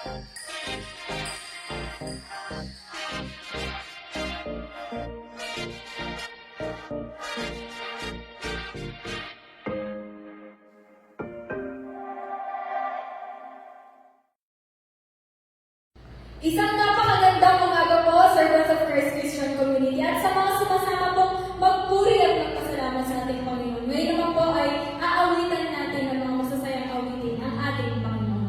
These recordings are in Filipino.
Isang napakagandang umaga po, servants of Christ Christian Community, at sa mga sumasama po, magpuri at magpasalamat sa ating Panginoon. Ngayon naman po ay aawitan natin ng mga masasayang awitin ang ating Panginoon.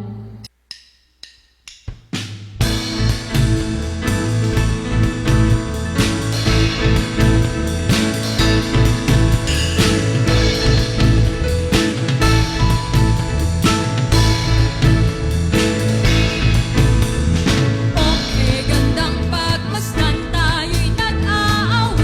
Okay, gandang pagmasdan tayo'y nag-aawit.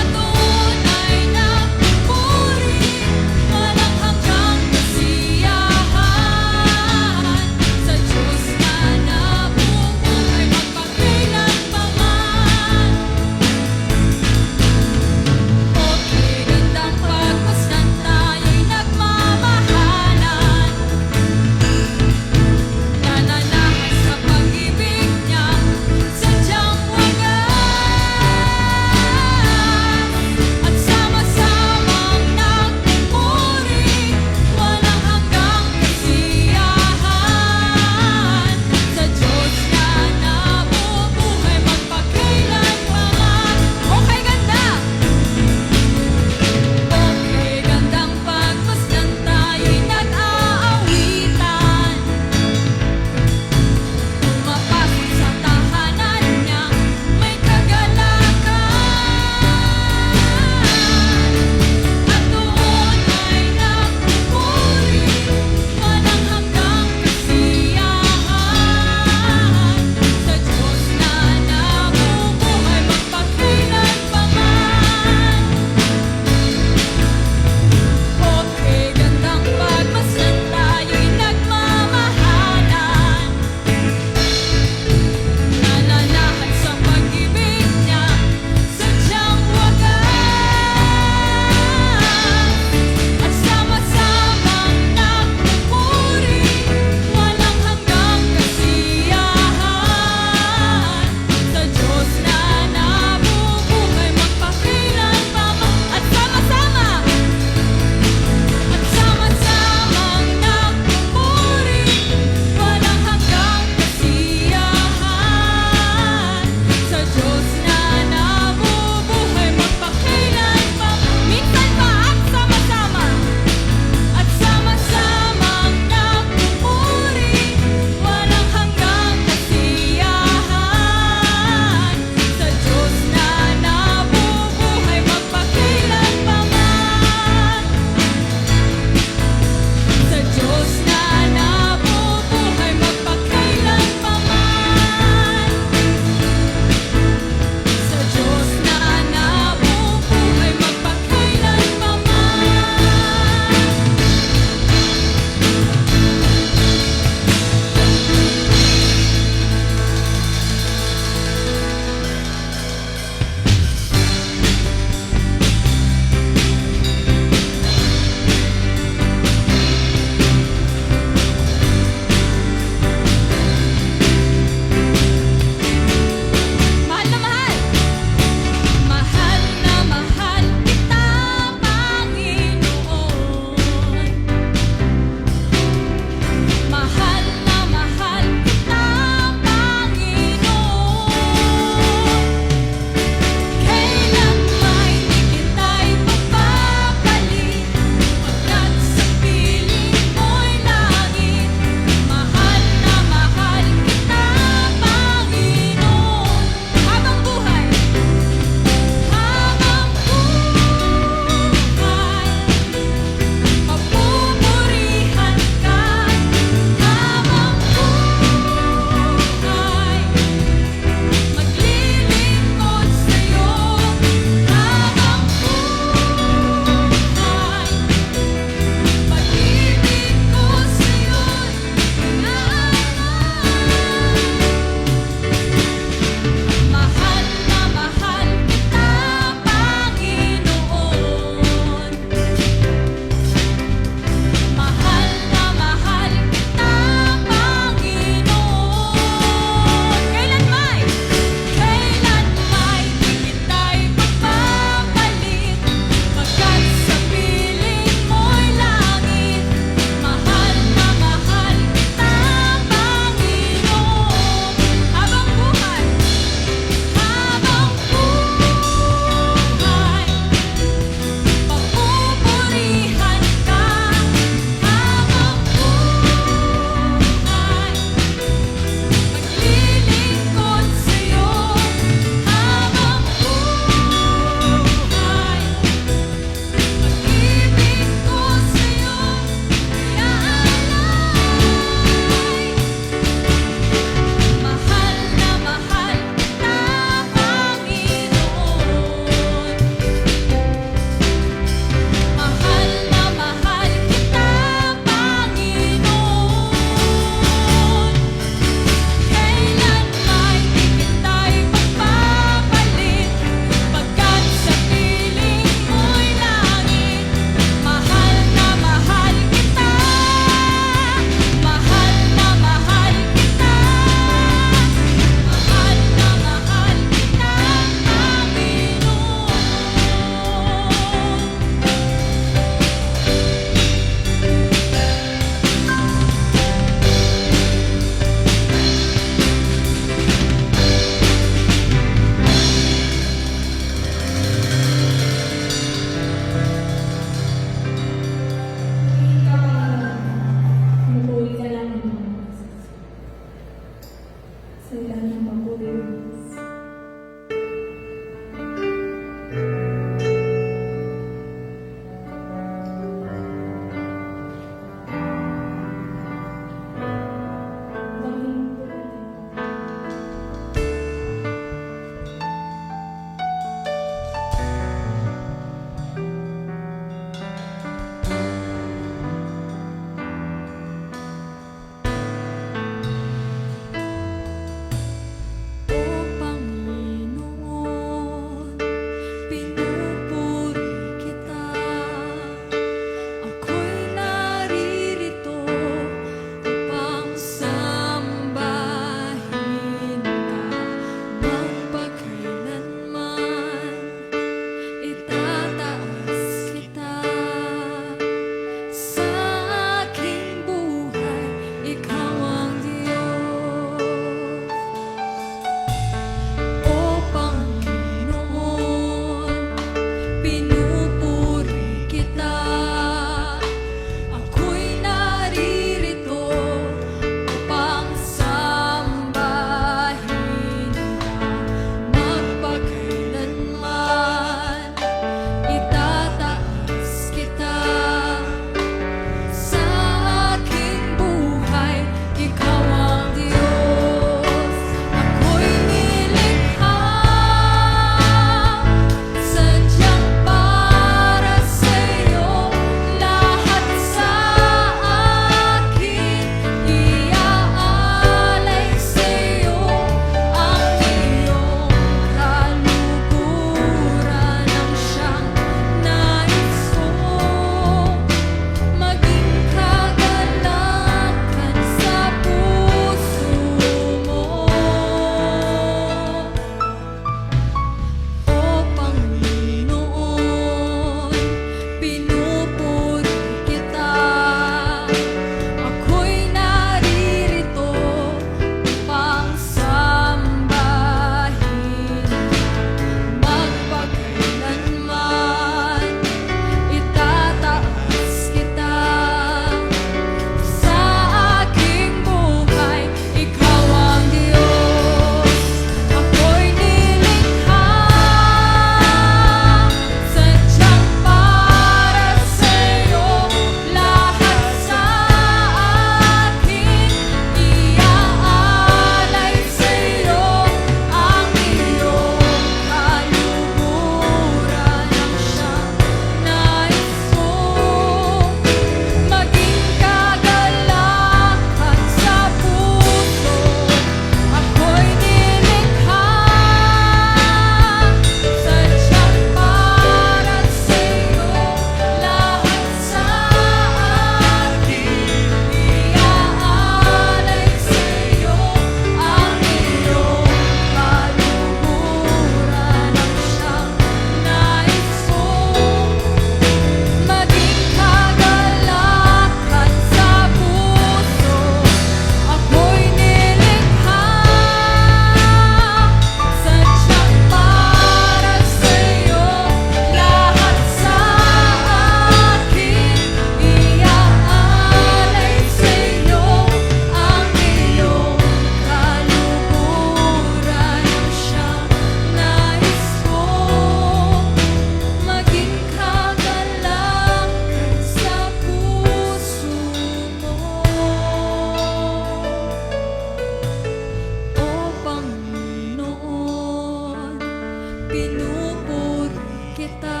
kita.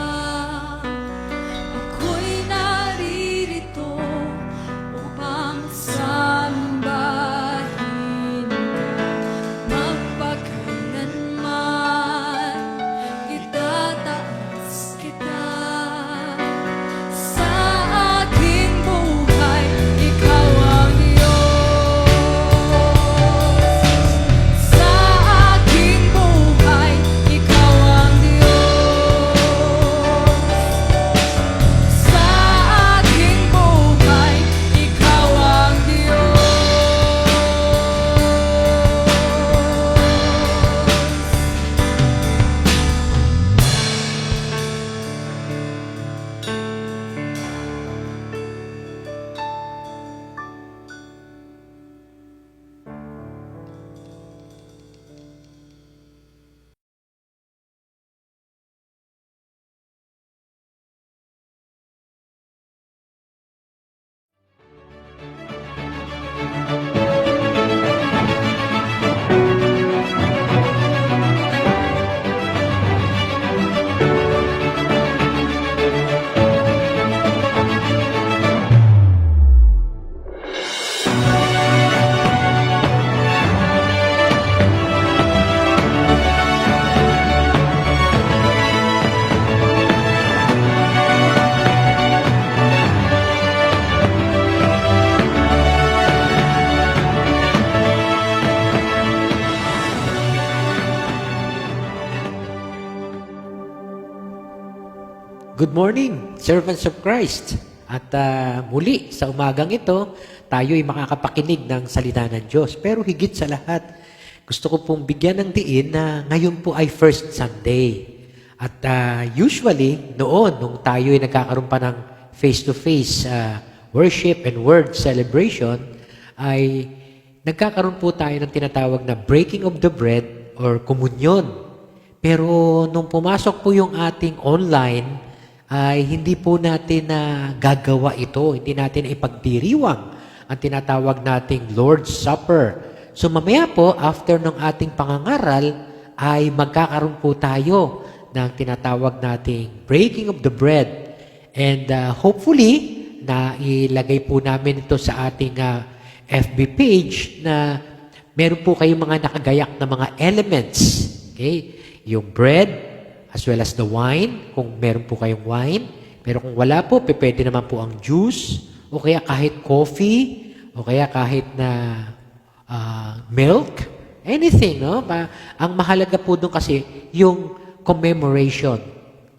Ako'y naririto upang sambahin ka. Magpakailanman itataas kita. Sa aking buhay, ikaw ang Diyos. Sa aking buhay, ikaw ang Diyos. Sa aking buhay, ikaw ang Diyos. Good morning, servants of Christ. At muli, sa umagang ito, tayo ay makakapakinig ng salita ng Diyos. Pero higit sa lahat, gusto ko pong bigyan ng diin na ngayon po ay First Sunday. At usually, nung tayo ay nagkakaroon pa ng face-to-face worship and word celebration, ay nagkakaroon po tayo ng tinatawag na breaking of the bread or komunyon. Pero nung pumasok po yung ating online, ay hindi po natin na gagawa ito. Hindi natin ipagdiriwang ang tinatawag nating Lord's Supper. So mamaya po, after ng ating pangangaral, ay magkakaroon po tayo ng tinatawag nating breaking of the bread. And hopefully, na ilagay po namin ito sa ating FB page na meron po kayong mga nakagayak na mga elements. Okay? Yung bread, as well as the wine, kung meron po kayong wine. Pero kung wala po, pwede naman po ang juice, o kaya kahit coffee, o kaya kahit na milk, anything, no? Ang mahalaga po doon kasi yung commemoration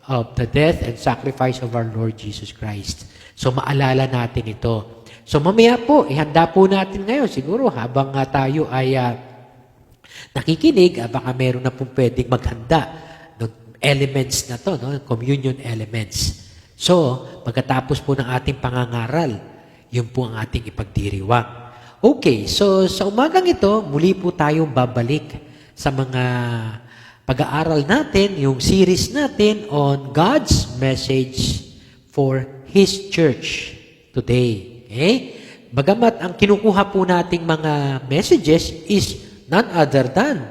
of the death and sacrifice of our Lord Jesus Christ. So, maalala natin ito. So, mamaya po, ihanda po natin ngayon. Siguro, habang tayo ay nakikinig, baka meron na po pwedeng maghanda elements na to, no? Communion elements. So, pagkatapos po ng ating pangangaral, yun po ang ating ipagdiriwang. Okay, so sa umagang ito, muli po tayong babalik sa mga pag-aaral natin, yung series natin on God's message for His church today. Okay? Bagamat ang kinukuha po nating mga messages is none other than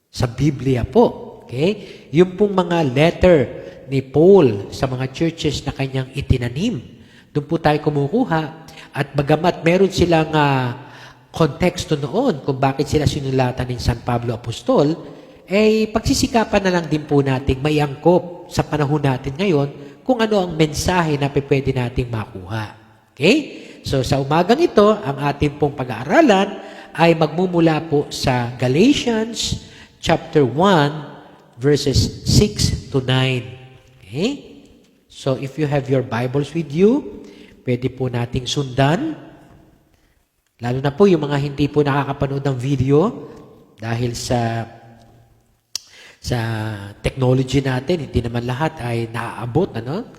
sa Biblia po. Okay? Yung pong mga letter ni Paul sa mga churches na kanyang itinanim, doon po tayo kumukuha. At bagamat meron silang konteksto noon kung bakit sila sinulatan ng San Pablo Apostol, pagsisikapan na lang din po natin may angkop sa panahon natin ngayon kung ano ang mensahe na pwede nating makuha. Okay? So sa umagang ito, ang ating pong pag-aaralan ay magmumula po sa Galatians chapter 1, verses 6 to 9. Okay? So, if you have your Bibles with you, pwede po nating sundan. Lalo na po yung mga hindi po nakakapanood ng video dahil sa technology natin, hindi naman lahat ay naaabot. Ano?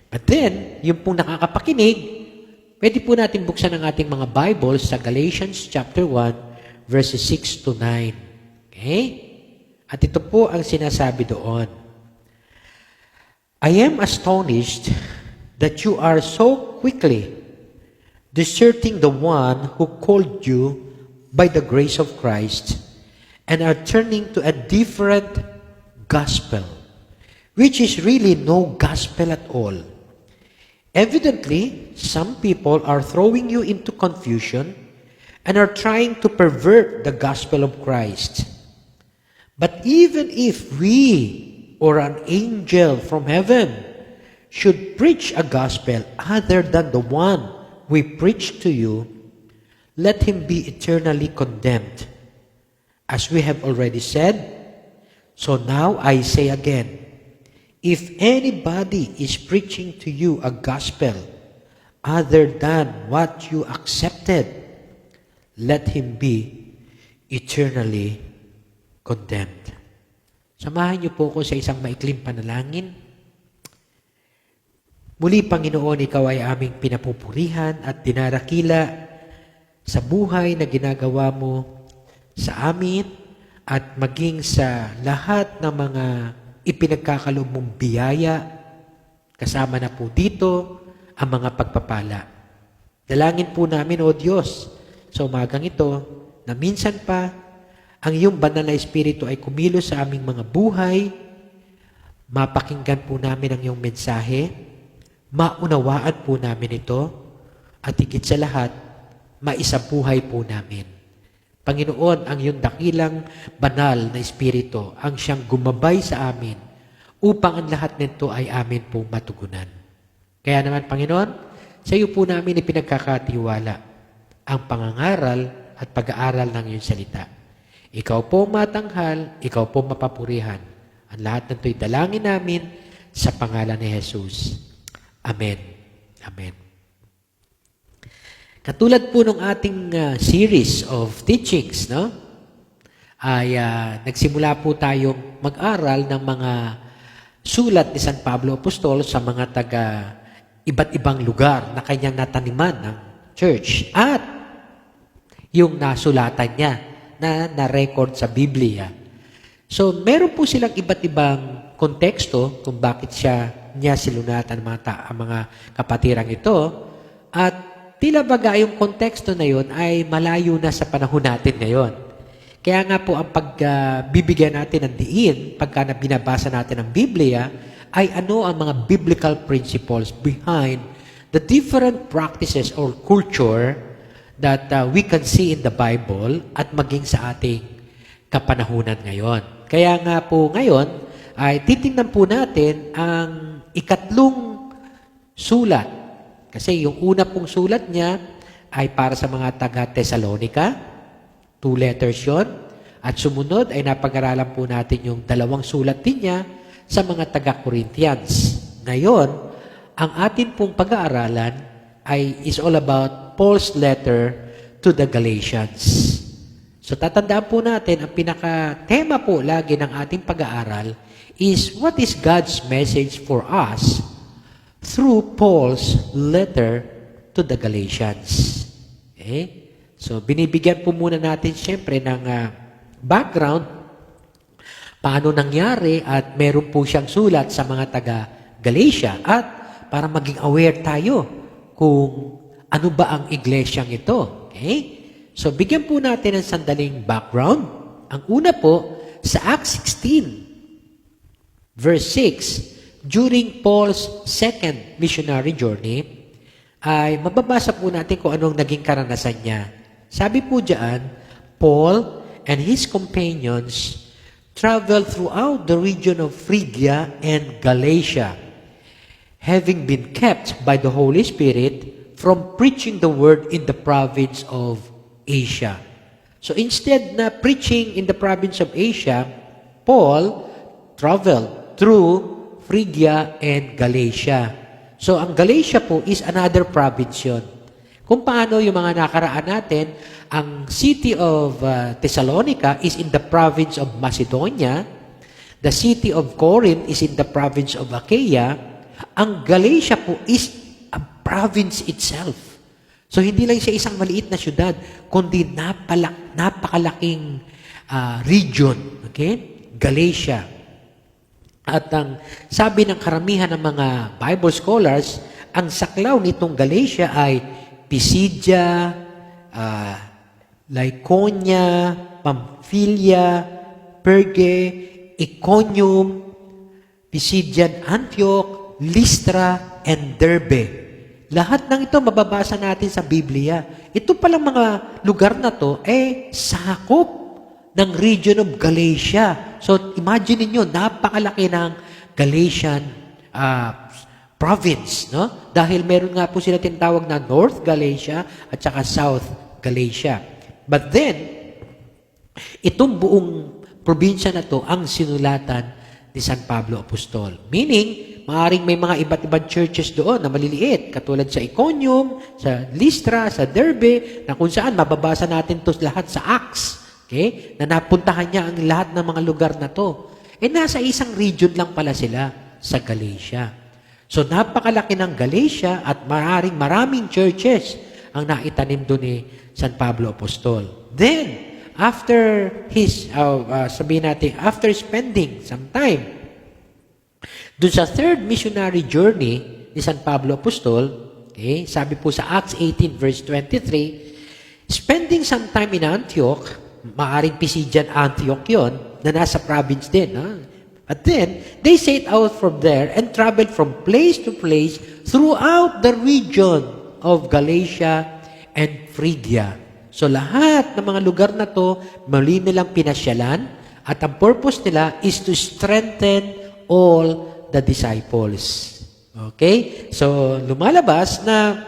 But then, yung pong nakakapakinig, pwede po natin buksan ang ating mga Bibles sa Galatians chapter 1, verses 6 to 9. Okay? At ito po ang sinasabi doon. I am astonished that you are so quickly deserting the one who called you by the grace of Christ and are turning to a different gospel, which is really no gospel at all. Evidently, some people are throwing you into confusion and are trying to pervert the gospel of Christ. But even if we or an angel from heaven should preach a gospel other than the one we preach to you, let him be eternally condemned. As we have already said, so now I say again, if anybody is preaching to you a gospel other than what you accepted, let him be eternally condemned. Samahan niyo po ko sa isang maikling panalangin. Muli, Panginoon, Ikaw ay aming pinapupurihan at dinarakila sa buhay na ginagawa mo sa amin at maging sa lahat ng mga ipinagkakaloob mong biyaya, kasama na po dito ang mga pagpapala. Dalangin po namin, O Diyos, sa umagang ito, na minsan pa, ang iyong banal na Espiritu ay kumilos sa aming mga buhay, mapakinggan po namin ang iyong mensahe, maunawaan po namin ito, at higit sa lahat, maisabuhay po namin. Panginoon, ang iyong dakilang banal na Espiritu ang siyang gumabay sa amin upang ang lahat nito ay amin pong matugunan. Kaya naman, Panginoon, sa iyo po namin ipinagkakatiwala ang pangangaral at pag-aaral ng iyong salita. Ikaw po matanghal, ikaw po mapapurihan. Ang lahat nito'y dalangin namin sa pangalan ni Jesus. Amen. Amen. Katulad po ng ating series of teachings, no? Ay nagsimula po tayong mag-aral ng mga sulat ni San Pablo Apostol sa mga iba't ibang lugar na kanyang nataniman ng church at yung nasulatan niya na na-record sa Biblia. So, meron po silang iba't ibang konteksto kung bakit niya silunatan ang mga kapatirang ito at tila baga yung konteksto na yun ay malayo na sa panahon natin ngayon. Kaya nga po ang pagbibigyan natin ng diin pagka binabasa natin ang Biblia ay ano ang mga biblical principles behind the different practices or culture that we can see in the Bible at maging sa ating kapanahunan ngayon. Kaya nga po ngayon ay titingnan po natin ang ikatlong sulat. Kasi yung una pong sulat niya ay para sa mga taga-Thessalonica, 2 letters yun. At sumunod ay napag-aralan po natin yung dalawang sulat din niya sa mga taga-Corinthians. Ngayon, ang atin pong pag-aaralan is all about Paul's letter to the Galatians. So tatandaan po natin, ang pinaka-tema po lagi ng ating pag-aaral is what is God's message for us through Paul's letter to the Galatians. Okay? So, binibigyan po muna natin siyempre ng background, paano nangyari at meron po siyang sulat sa mga taga-Galatia at para maging aware tayo kung ano ba ang iglesyang ito. Okay? So, bigyan po natin ng sandaling background. Ang una po, sa Acts 16, verse 6, during Paul's second missionary journey, ay mababasa po natin kung anong naging karanasan niya. Sabi po diyan, Paul and his companions traveled throughout the region of Phrygia and Galatia, having been kept by the Holy Spirit from preaching the word in the province of Asia. So instead na preaching in the province of Asia, Paul traveled through Phrygia and Galatia. So, ang Galatia po is another province yun. Kung paano yung mga nakaraan natin, ang city of Thessalonica is in the province of Macedonia, the city of Corinth is in the province of Achaia, ang Galatia po is a province itself. So, hindi lang siya isang maliit na syudad, kundi napakalaking region. Okay? Galatia. At ang sabi ng karamihan ng mga Bible scholars, ang saklaw nitong Galatia ay Pisidia, Lycaonia, Pamphylia, Perge, Iconium, Pisidian Antioch, Lystra, and Derbe. Lahat ng ito mababasa natin sa Biblia. Ito palang mga lugar na to sakop ng region of Galatia. So imagine niyo, napakalaki ng Galatian province, no? Dahil meron nga po sila tinatawag na North Galatia at saka South Galatia. But then, itong buong probinsya na to ang sinulatan ni San Pablo Apostol. Meaning, maaring may mga iba't ibang churches doon na maliliit, katulad sa Iconium, sa Lystra, sa Derbe, na kung saan mababasa natin to lahat sa Acts. Okay? Na napuntahan niya ang lahat ng mga lugar na to. Nasa isang region lang pala sila, sa Galatia. So, napakalaki ng Galatia at maraming churches ang naitanim doon ni San Pablo Apostol. Then, after his, after spending some time dun sa third missionary journey ni San Pablo Apostol, sabi po sa Acts 18 verse 23, spending some time in Antioch, maaring Pisidian Antioch yon, na nasa province din. But then, they set out from there and traveled from place to place throughout the region of Galatia and Phrygia. So lahat ng mga lugar na to, muli nilang pinasyalan at ang purpose nila is to strengthen all the disciples. Okay? So lumalabas na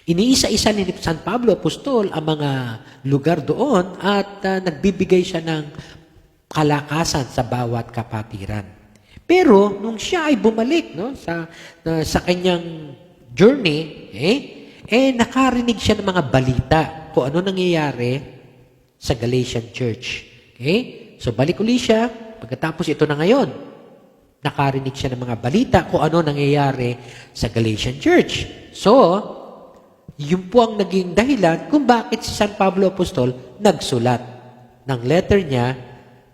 iniisa-isa ni San Pablo Apostol ang mga lugar doon at nagbibigay siya ng kalakasan sa bawat kapatiran. Pero nung siya ay bumalik sa kanyang journey, nakarinig siya ng mga balita kung ano nangyayari sa Galatian Church. Okay? So, balik uli siya. Pagkatapos ito na ngayon, nakarinig siya ng mga balita kung ano nangyayari sa Galatian Church. So, yun po ang naging dahilan kung bakit si San Pablo Apostol nagsulat ng letter niya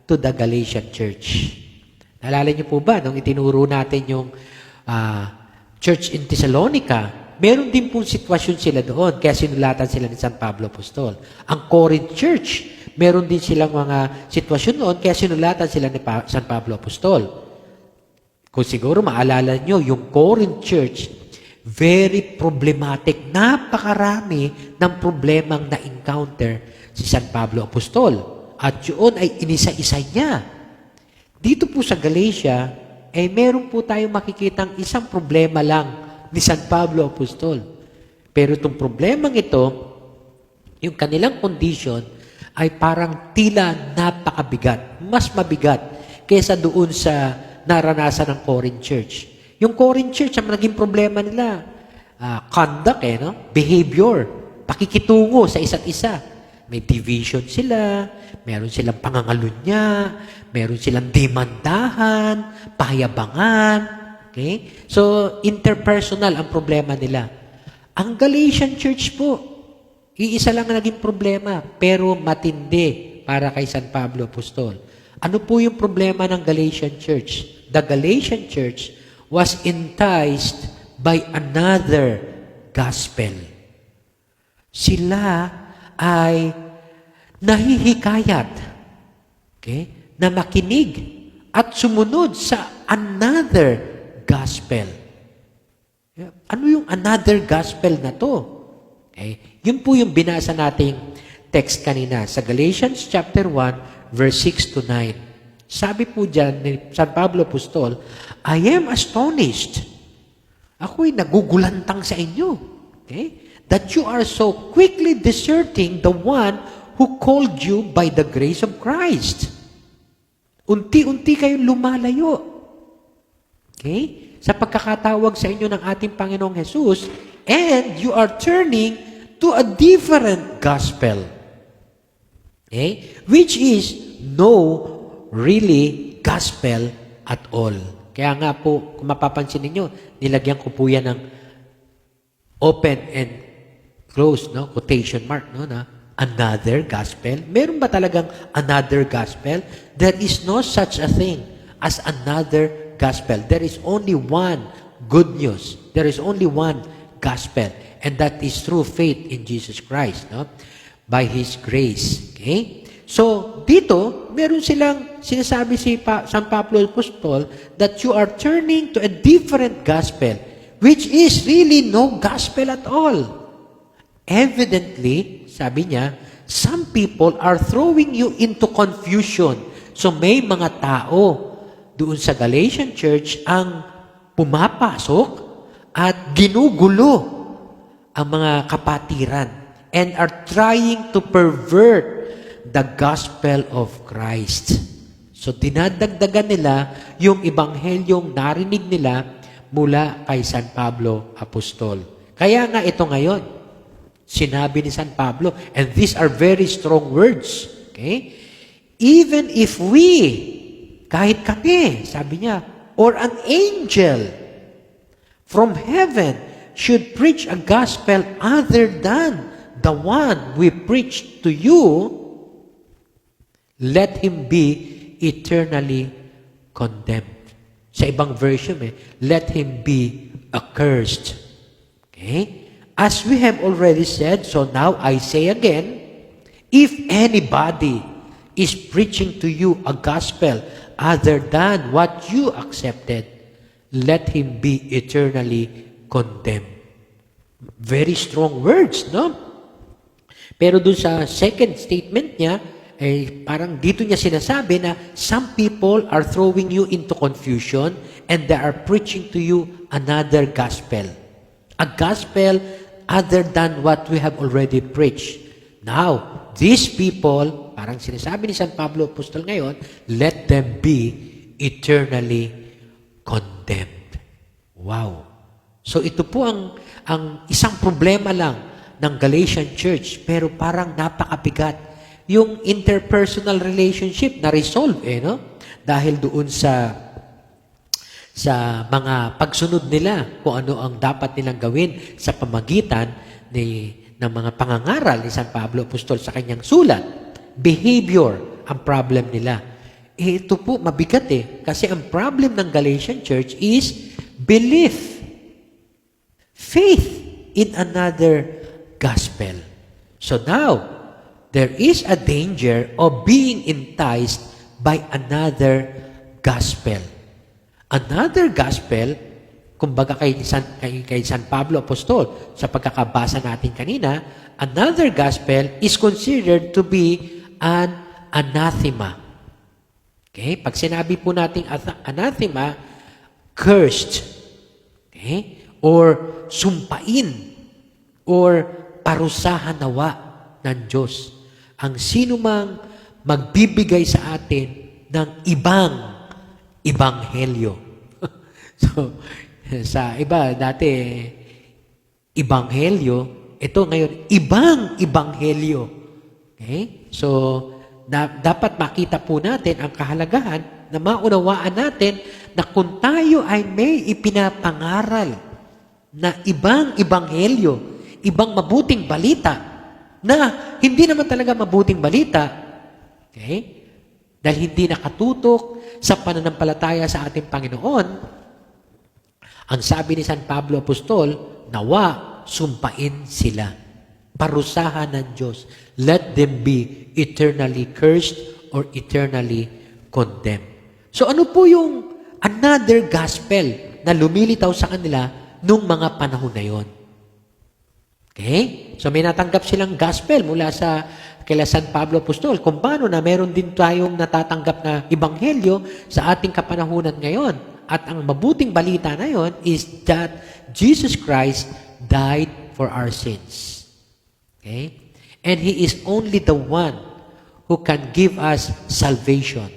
to the Galatian Church. Naalala niyo po ba nung itinuro natin yung church in Thessalonica, meron din pong sitwasyon sila doon, kaya sinulatan sila ni San Pablo Apostol. Ang Corinth Church, meron din silang mga sitwasyon doon, kaya sinulatan sila ni San Pablo Apostol. Kung siguro maalala nyo, yung Corinth Church, very problematic. Napakarami ng problemang na-encounter si San Pablo Apostol. At yun ay inisa-isa niya. Dito po sa Galatia, meron po tayong makikitang isang problema lang ni San Pablo Apostol. Pero itong problemang ito, yung kanilang condition ay parang tila napakabigat, mas mabigat kaysa doon sa naranasan ng Corinth Church. Yung Corinth Church, ang naging problema nila, conduct, behavior, pakikitungo sa isa't isa. May division sila, meron silang pangangalunya, meron silang demandahan, pahayabangan. Okay? So, interpersonal ang problema nila. Ang Galatian Church po, iisa lang ang naging problema, pero matindi para kay San Pablo Apostol. Ano po yung problema ng Galatian Church? The Galatian Church was enticed by another gospel. Sila ay nahihikayat, na makinig at sumunod sa another gospel. Ano yung another gospel na to? Yun po yung binasa nating text kanina sa Galatians chapter 1 verse 6 to 9. Sabi po dyan ni San Pablo Apostol, I am astonished. Ako'y nagugulantang sa inyo. That you are so quickly deserting the one who called you by the grace of Christ. Unti-unti kayong lumalayo. Sa pagkakatawag sa inyo ng ating Panginoong Jesus, and you are turning to a different gospel. Which is no really gospel at all. Kaya nga po, kung mapapansin ninyo, nilagyan ko po yan ng open and close, quotation mark, na another gospel. Meron ba talagang another gospel? There is no such a thing as another gospel. There is only one good news. There is only one gospel. And that is through faith in Jesus Christ, by His grace. So, dito, meron silang sinasabi si San Pablo Apostol that you are turning to a different gospel, which is really no gospel at all. Evidently, sabi niya, some people are throwing you into confusion. So, may mga tao doon sa Galatian church ang pumapasok at ginugulo ang mga kapatiran and are trying to pervert the gospel of Christ. So, dinadagdagan nila yung ebanghelyong narinig nila mula kay San Pablo Apostol. Kaya nga ito ngayon, sinabi ni San Pablo, and these are very strong words. Okay? Even if we, kahit kami, sabi niya, or an angel from heaven should preach a gospel other than the one we preach to you, let him be eternally condemned. Sa ibang version, let him be accursed. Okay? As we have already said, so now I say again, if anybody is preaching to you a gospel other than what you accepted, let him be eternally condemned. Very strong words, no? Pero dun sa second statement niya, parang dito niya sinasabi na some people are throwing you into confusion and they are preaching to you another gospel. A gospel other than what we have already preached. Now, these people, parang sinasabi ni San Pablo Apostol ngayon, let them be eternally condemned. Wow. So ito po ang isang problema lang ng Galatian church, pero parang napakabigat. Yung interpersonal relationship na resolve, no? Dahil doon sa mga pagsunod nila kung ano ang dapat nilang gawin sa pamagitan ng mga pangangaral ni San Pablo Apostol sa kanyang sulat. Behavior ang problem nila. Ito po mabigat kasi ang problem ng Galatian church is belief. Faith in another gospel. So now, there is a danger of being enticed by another gospel. Another gospel, kumbaga kay San Pablo Apostol, sa pagkakabasa natin kanina, another gospel is considered to be an anathema. Okay? Pag sinabi po natin anathema, cursed. Okay? Or sumpain. Or parusahan nawa ng Diyos. Ang sino mang magbibigay sa atin ng ibang ibanghelyo. So, sa iba, dati, ibanghelyo, ito ngayon, ibang ibanghelyo. Okay? So, dapat makita po natin ang kahalagahan na maunawaan natin na kung tayo ay may ipinapangaral na ibang ibanghelyo, ibang mabuting balita, na hindi naman talaga mabuting balita, okay? Dahil hindi nakatutok sa pananampalataya sa ating Panginoon, ang sabi ni San Pablo Apostol, nawa, sumpain sila. Parusahan ng Diyos. Let them be eternally cursed or eternally condemned. So ano po yung another gospel na lumilitaw sa kanila nung mga panahon na yon? Okay? So may natanggap silang gospel mula sa kila San Pablo Apostol kung paano na meron din tayong natatanggap na ebanghelyo sa ating kapanahunan ngayon. At ang mabuting balita na yon is that Jesus Christ died for our sins. Okay? And He is only the one who can give us salvation,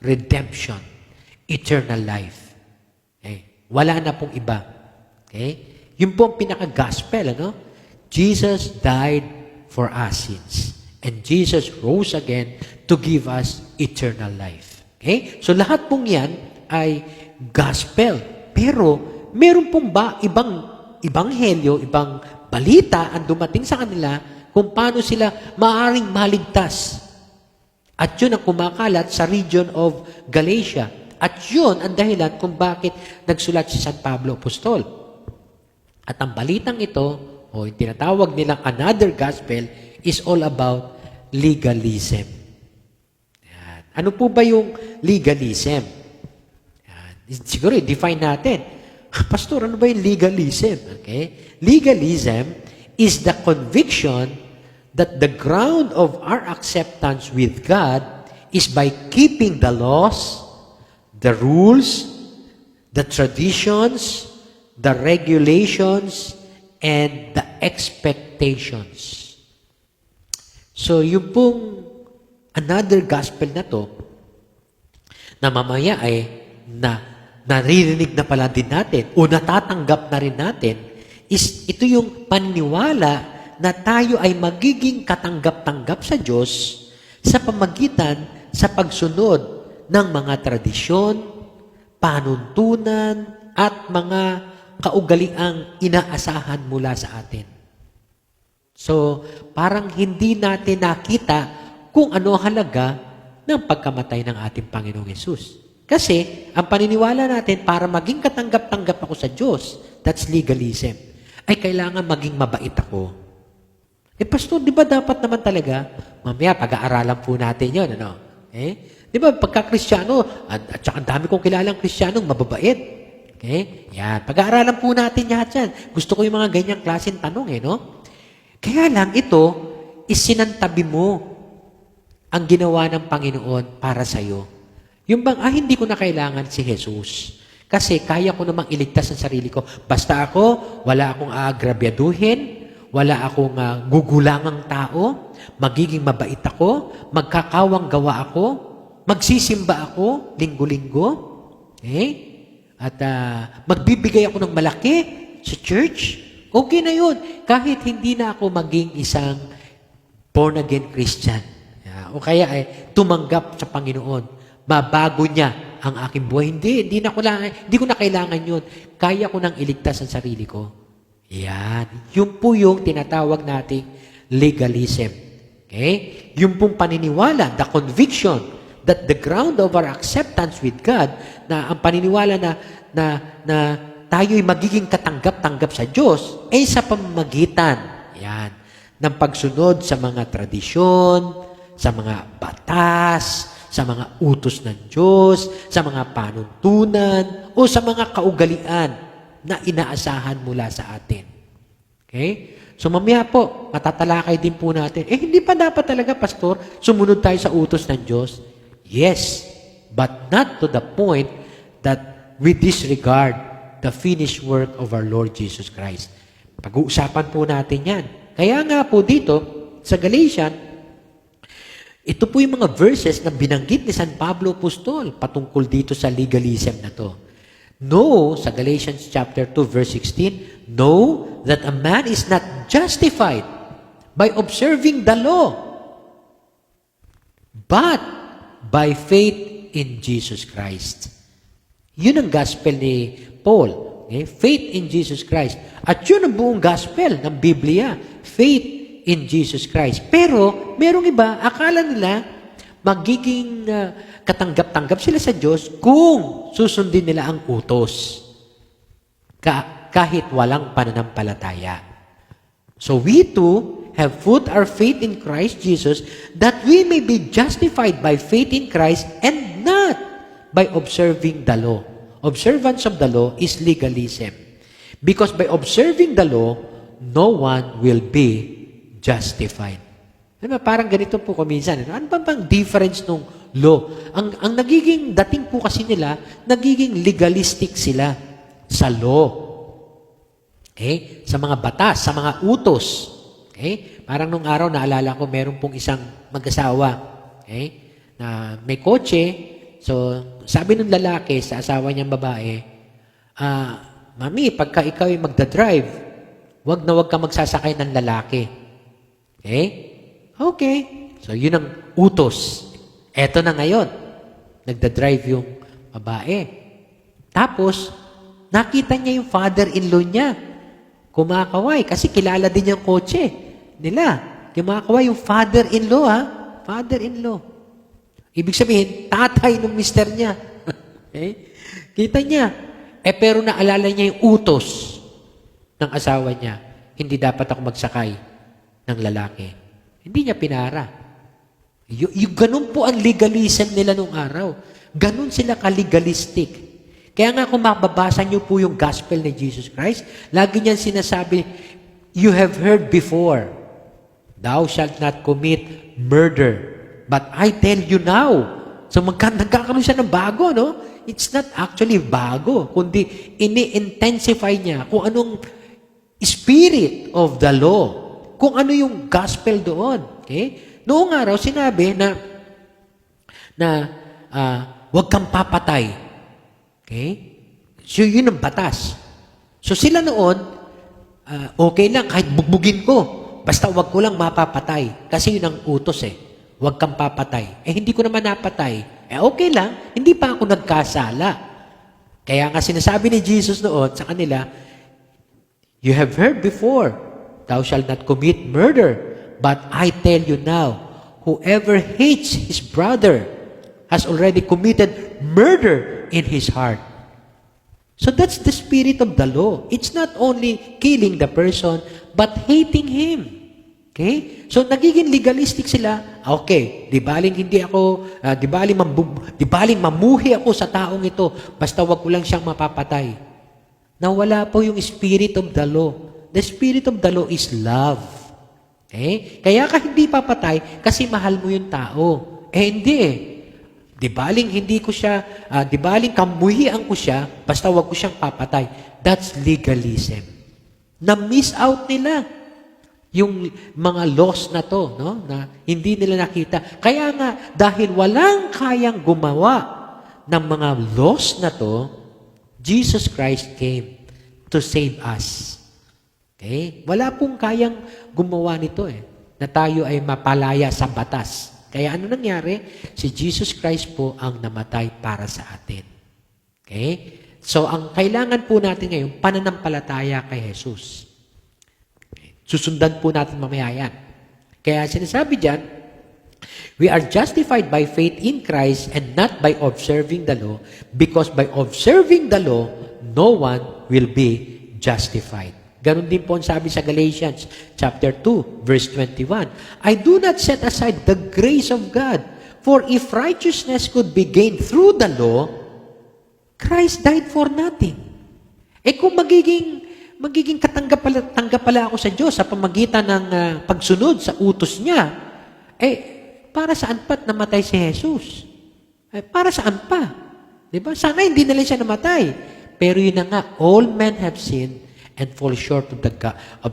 redemption, eternal life. Okay? Wala na pong iba. Okay? Yun po ang pinaka-gospel, ano? Jesus died for our sins. And Jesus rose again to give us eternal life. Okay? So lahat pong yan ay gospel. Pero meron pong ba ibang ibanghelyo, ibang balita ang dumating sa kanila kung paano sila maaaring maligtas. At yun ang kumakalat sa region of Galatia. At yun ang dahilan kung bakit nagsulat si San Pablo Apostol. At ang balitang ito, o yung tinatawag nilang another gospel, is all about legalism. Ano po ba yung legalism? Yan. Siguro, i-define natin. Pastor, ano ba yung legalism? Okay? Legalism is the conviction that the ground of our acceptance with God is by keeping the laws, the rules, the traditions, the regulations, and the expectations. So, yung pong another gospel na to, na mamaya ay naririnig na pala din natin o natatanggap na rin natin, is ito yung paniniwala na tayo ay magiging katanggap-tanggap sa Diyos sa pamagitan sa pagsunod ng mga tradisyon, panuntunan, at mga kaugaliang inaasahan mula sa atin. So, parang hindi natin nakita kung ano halaga ng pagkamatay ng ating Panginoong Yesus. Kasi, ang paniniwala natin para maging katanggap-tanggap ako sa Diyos, that's legalism, ay kailangan maging mabait ako. Pastor, di ba dapat naman talaga? Mamaya, pag-aaralan po natin yun, ano? Di ba, pagka-Kristyano, at saka ang dami kong kilalang Kristyanong mababait. Okay? Yan. Pag-aaralan po natin yan. Gusto ko yung mga ganyang klaseng tanong, no? Kaya lang, ito, isinantabi mo ang ginawa ng Panginoon para sa'yo. Yung bang, hindi ko na kailangan si Jesus. Kasi kaya ko namang iligtas ang sarili ko. Basta ako, wala akong aagrabyaduhin, wala akong gugulangang tao, magiging mabait ako, magkakawang gawa ako, magsisimba ako, linggo-linggo, at magbibigay ako ng malaki sa church, okay na yun. Kahit hindi na ako maging isang born-again Christian. O kaya ay tumanggap sa Panginoon. Mabago niya ang aking buhay. Hindi ko na kailangan yun. Kaya ko nang iligtas ang sarili ko. Yan. Yun po yung tinatawag nating legalism. Okay? Yung pong paniniwala, the conviction that the ground of our acceptance with God, na ang paniniwala na tayo'y magiging katanggap-tanggap sa Diyos, ay sa pamamagitan, yan, ng pagsunod sa mga tradisyon, sa mga batas, sa mga utos ng Diyos, sa mga panuntunan, o sa mga kaugalian na inaasahan mula sa atin. Okay? So mamaya po, matatalakay din po natin, hindi pa dapat talaga, Pastor, sumunod tayo sa utos ng Diyos? Yes, but not to the point that we disregard the finished work of our Lord Jesus Christ. Pag-uusapan po natin yan. Kaya nga po dito, sa Galatians, ito po yung mga verses na binanggit ni San Pablo Apostol patungkol dito sa legalism na to. Know, sa Galatians chapter 2, verse 16, know that a man is not justified by observing the law, but by faith in Jesus Christ. Yun ang gospel ni Paul. Faith in Jesus Christ. At yun ang buong gospel ng Biblia. Faith in Jesus Christ. Pero, merong iba, akala nila, magiging katanggap-tanggap sila sa Diyos kung susundin nila ang utos. Kahit walang pananampalataya. So we too have put our faith in Christ Jesus that we may be justified by faith in Christ and not by observing the law. Observance of the law is legalism. Because by observing the law, no one will be justified. Diba, parang ganito po kuminsan. Ano bang difference nung law? Ang nagiging dating po kasi nila, nagiging legalistic sila sa law. Okay? Sa mga batas, sa mga utos. Okay? Parang nung araw, naalala ko, meron pong isang mag-asawa. Okay? Na may kotse. So, sabi ng lalaki sa asawa niyang babae, Mami, pagka ikaw ay magdadrive, wag ka magsasakay ng lalaki. Okay? Okay. So, yun ang utos. Eto na ngayon. Nagdadrive yung babae. Tapos, nakita niya yung father-in-law niya. Kumakaway. Kasi kilala din yung kotse nila. Kumakaway yung father-in-law, ha? Father-in-law. Ibig sabihin, tatay ng mister niya. Okay? Kita niya. Pero naalala niya yung utos ng asawa niya. Hindi dapat ako magsakay ng lalaki. Hindi niya pinara. Yung ganun po ang legalism nila nung araw. Ganun sila ka-legalistic. Kaya nga kung mababasa niyo po yung gospel ni Jesus Christ, lagi niyan sinasabi, you have heard before, thou shalt not commit murder. But I tell you now. So nagkakaroon siya ng bago, no? It's not actually bago, kundi ini-intensify niya kung anong spirit of the law, kung ano yung gospel doon. Okay? Noong araw, sinabi na huwag kang papatay. Okay? So, yun ang batas. So, sila noon, okay lang, kahit bugbugin ko, basta huwag ko lang mapapatay. Kasi yun ang utos eh. Huwag kang papatay. Hindi ko naman napatay. Okay lang, hindi pa ako nagkasala. Kaya nga sinasabi ni Jesus noon sa kanila, you have heard before, thou shalt not commit murder. But I tell you now, whoever hates his brother has already committed murder in his heart. So that's the spirit of the law. It's not only killing the person, but hating him. Okay? So nagiging legalistic sila. Okay, di baling mamuhi ako sa taong ito, basta wag ko lang siyang mapapatay. Nawala po yung spirit of the law. The spirit of the law is love. Okay? Kaya ka hindi papatay kasi mahal mo yung tao. Hindi eh. Di baling kamuhian ko siya, basta wag ko siyang papatay. That's legalism. Na-miss out nila yung mga laws na to, no? Na hindi nila nakita. Kaya nga, dahil walang kayang gumawa ng mga laws na to, Jesus Christ came to save us. Okay? Wala pong kayang gumawa nito eh, na tayo ay mapalaya sa batas. Kaya ano nangyari? Si Jesus Christ po ang namatay para sa atin. Okay? So, ang kailangan po natin ngayon, pananampalataya kay Jesus. Susundan po natin mamaya yan. Kaya sinasabi dyan, we are justified by faith in Christ and not by observing the law, because by observing the law, no one will be justified. Ganon din po ang sabi sa Galatians chapter 2, verse 21. I do not set aside the grace of God, for if righteousness could be gained through the law, Christ died for nothing. Kung magiging katanggap pala ako sa Diyos sa pamagitan ng pagsunod sa utos niya, para saan pa't namatay si Jesus? Para saan pa? Diba? Sana hindi na lang siya namatay. Pero yun na nga, all men have sinned and fall short of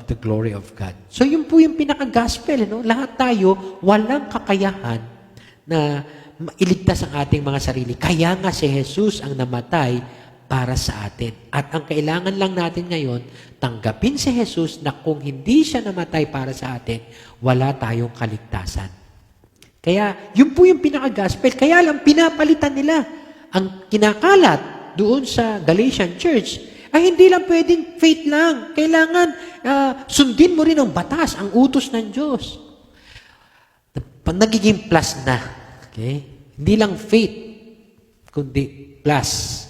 the glory of God. So yun po yung pinaka-gospel. No? Lahat tayo, walang kakayahan na iligtas ang ating mga sarili. Kaya nga si Jesus ang namatay para sa atin. At ang kailangan lang natin ngayon, tanggapin si Jesus na kung hindi siya namatay para sa atin, wala tayong kaligtasan. Kaya, yun po yung pinaka-gospel. Kaya lang, pinapalitan nila. Ang kinakalat doon sa Galatian Church, ay hindi lang pwedeng faith lang. Kailangan, sundin mo rin ang batas, ang utos ng Diyos. Nagiging plus na. Okay? Hindi lang faith, kundi plus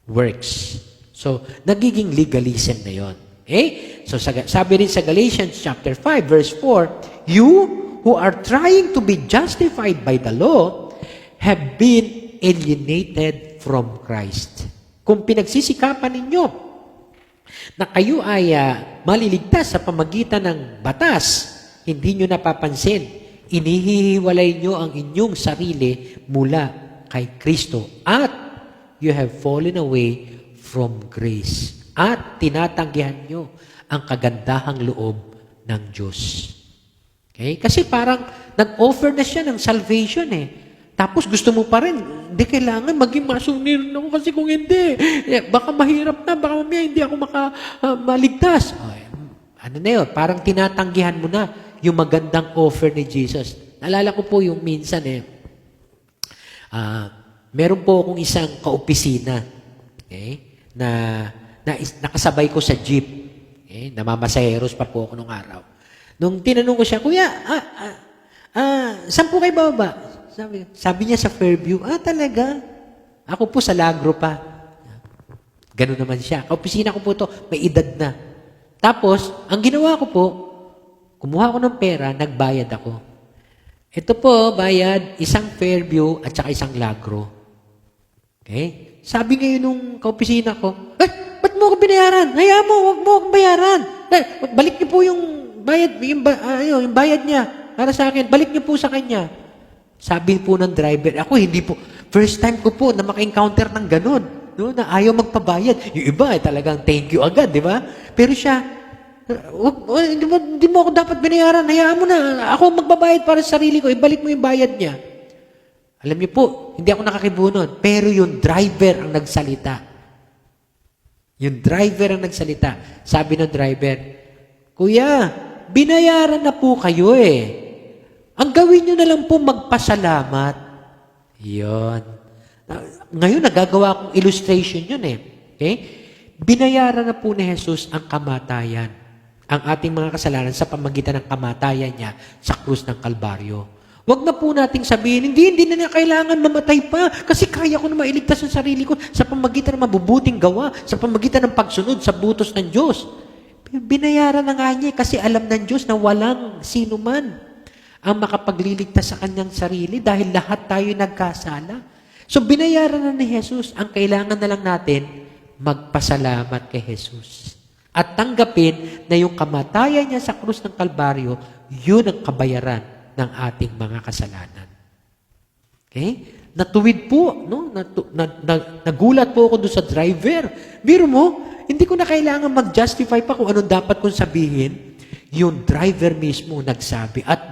works. So, nagiging legalism na yon. Okay? So, sabi rin sa Galatians chapter 5, verse 4, you who are trying to be justified by the law have been alienated from Christ. Kung pinagsisikapan ninyo na kayo ay maliligtas sa pamagitan ng batas, hindi nyo napapansin, inihihiwalay nyo ang inyong sarili mula kay Kristo at you have fallen away from grace. At tinatanggihan nyo ang kagandahang loob ng Diyos. Okay? Kasi parang nag-offer na siya ng salvation eh. Tapos gusto mo pa rin, hindi kailangan maging masunir ako kasi kung hindi, baka mahirap na, baka mamaya hindi ako maligtas. Ano na yun? Parang tinatanggihan mo na yung magandang offer ni Jesus. Naalala ko po yung minsan meron po akong isang kaopisina, okay, na nakasabay ko sa jeep. Okay, namamasaheros pa po ako nung araw. Nung tinanong ko siya, Kuya, saan po kayo bababa? Sabi niya sa Fairview, talaga? Ako po sa Lagro pa. Ganun naman siya. Kaopisina ko po to, may edad na. Tapos, ang ginawa ko po, kumuha ko ng pera, nagbayad ako. Ito po, bayad, isang Fairview at saka isang Lagro. Okay? Sabi ngayon nung kaopisina ko, ba't mo ako binayaran? Hayaan mo, huwag mo akong bayaran. Balik niyo po yung bayad, yung bayad niya para sa akin. Balik niyo po sa kanya. Sabi po ng driver, ako hindi po, first time ko po na maka-encounter ng ganun. No, na ayaw magpabayad. Yung iba, talagang thank you agad, di ba? Pero siya, hindi mo ako dapat binayaran. Hayaan mo na. Ako magbabayad para sa sarili ko. Ibalik mo yung bayad niya. Alam niyo po, hindi ako nakakibunon. Pero yung driver ang nagsalita. Yung driver ang nagsalita. Sabi ng driver, Kuya, binayaran na po kayo eh. Ang gawin niyo na lang po magpasalamat. Yun. Ngayon, nagagawa kong illustration yun eh. Okay? Binayaran na po ni Jesus ang kamatayan. Ang ating mga kasalanan sa pamagitan ng kamatayan niya sa krus ng Kalbaryo. Huwag na po nating sabihin, hindi na niya kailangan mamatay pa kasi kaya ko na mailigtas ang sarili ko sa pamagitan ng mabubuting gawa, sa pamagitan ng pagsunod sa butos ng Diyos. Binayaran na nga niya kasi alam ng Diyos na walang sino man ang makapagliligtas sa kanyang sarili dahil lahat tayo nagkasala. So binayaran na ni Jesus, ang kailangan na lang natin, magpasalamat kay Jesus. At tanggapin na yung kamatayan niya sa krus ng Kalbaryo, yun ang kabayaran ng ating mga kasalanan. Okay? Natuwid po, no? Nagulat po ako doon sa driver. Biro mo, hindi ko na kailangan mag-justify pa kung anong dapat kong sabihin. Yung driver mismo nagsabi at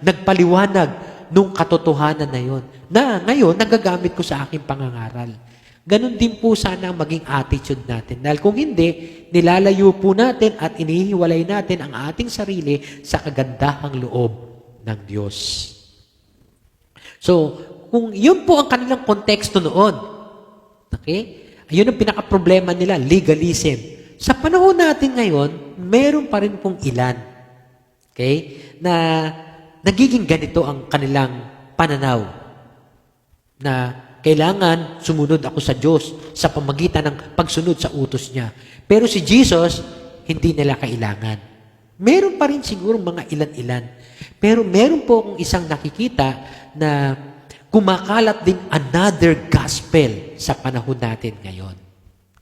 nagpaliwanag nung katotohanan na yon. Na ngayon, nagagamit ko sa aking pangangaral. Ganon din po sana ang maging attitude natin. Dahil kung hindi, nilalayo po natin at inihiwalay natin ang ating sarili sa kagandahang loob ng Diyos. So, kung yun po ang kanilang konteksto noon, okay? Ayun ang pinaka-problema nila, legalism. Sa panahon natin ngayon, meron pa rin pong ilan, okay, na nagiging ganito ang kanilang pananaw na kailangan sumunod ako sa Diyos sa pamagitan ng pagsunod sa utos niya. Pero si Jesus, hindi nila kailangan. Meron pa rin siguro mga ilan-ilan. Pero meron po akong isang nakikita na kumakalat din another gospel sa panahon natin ngayon.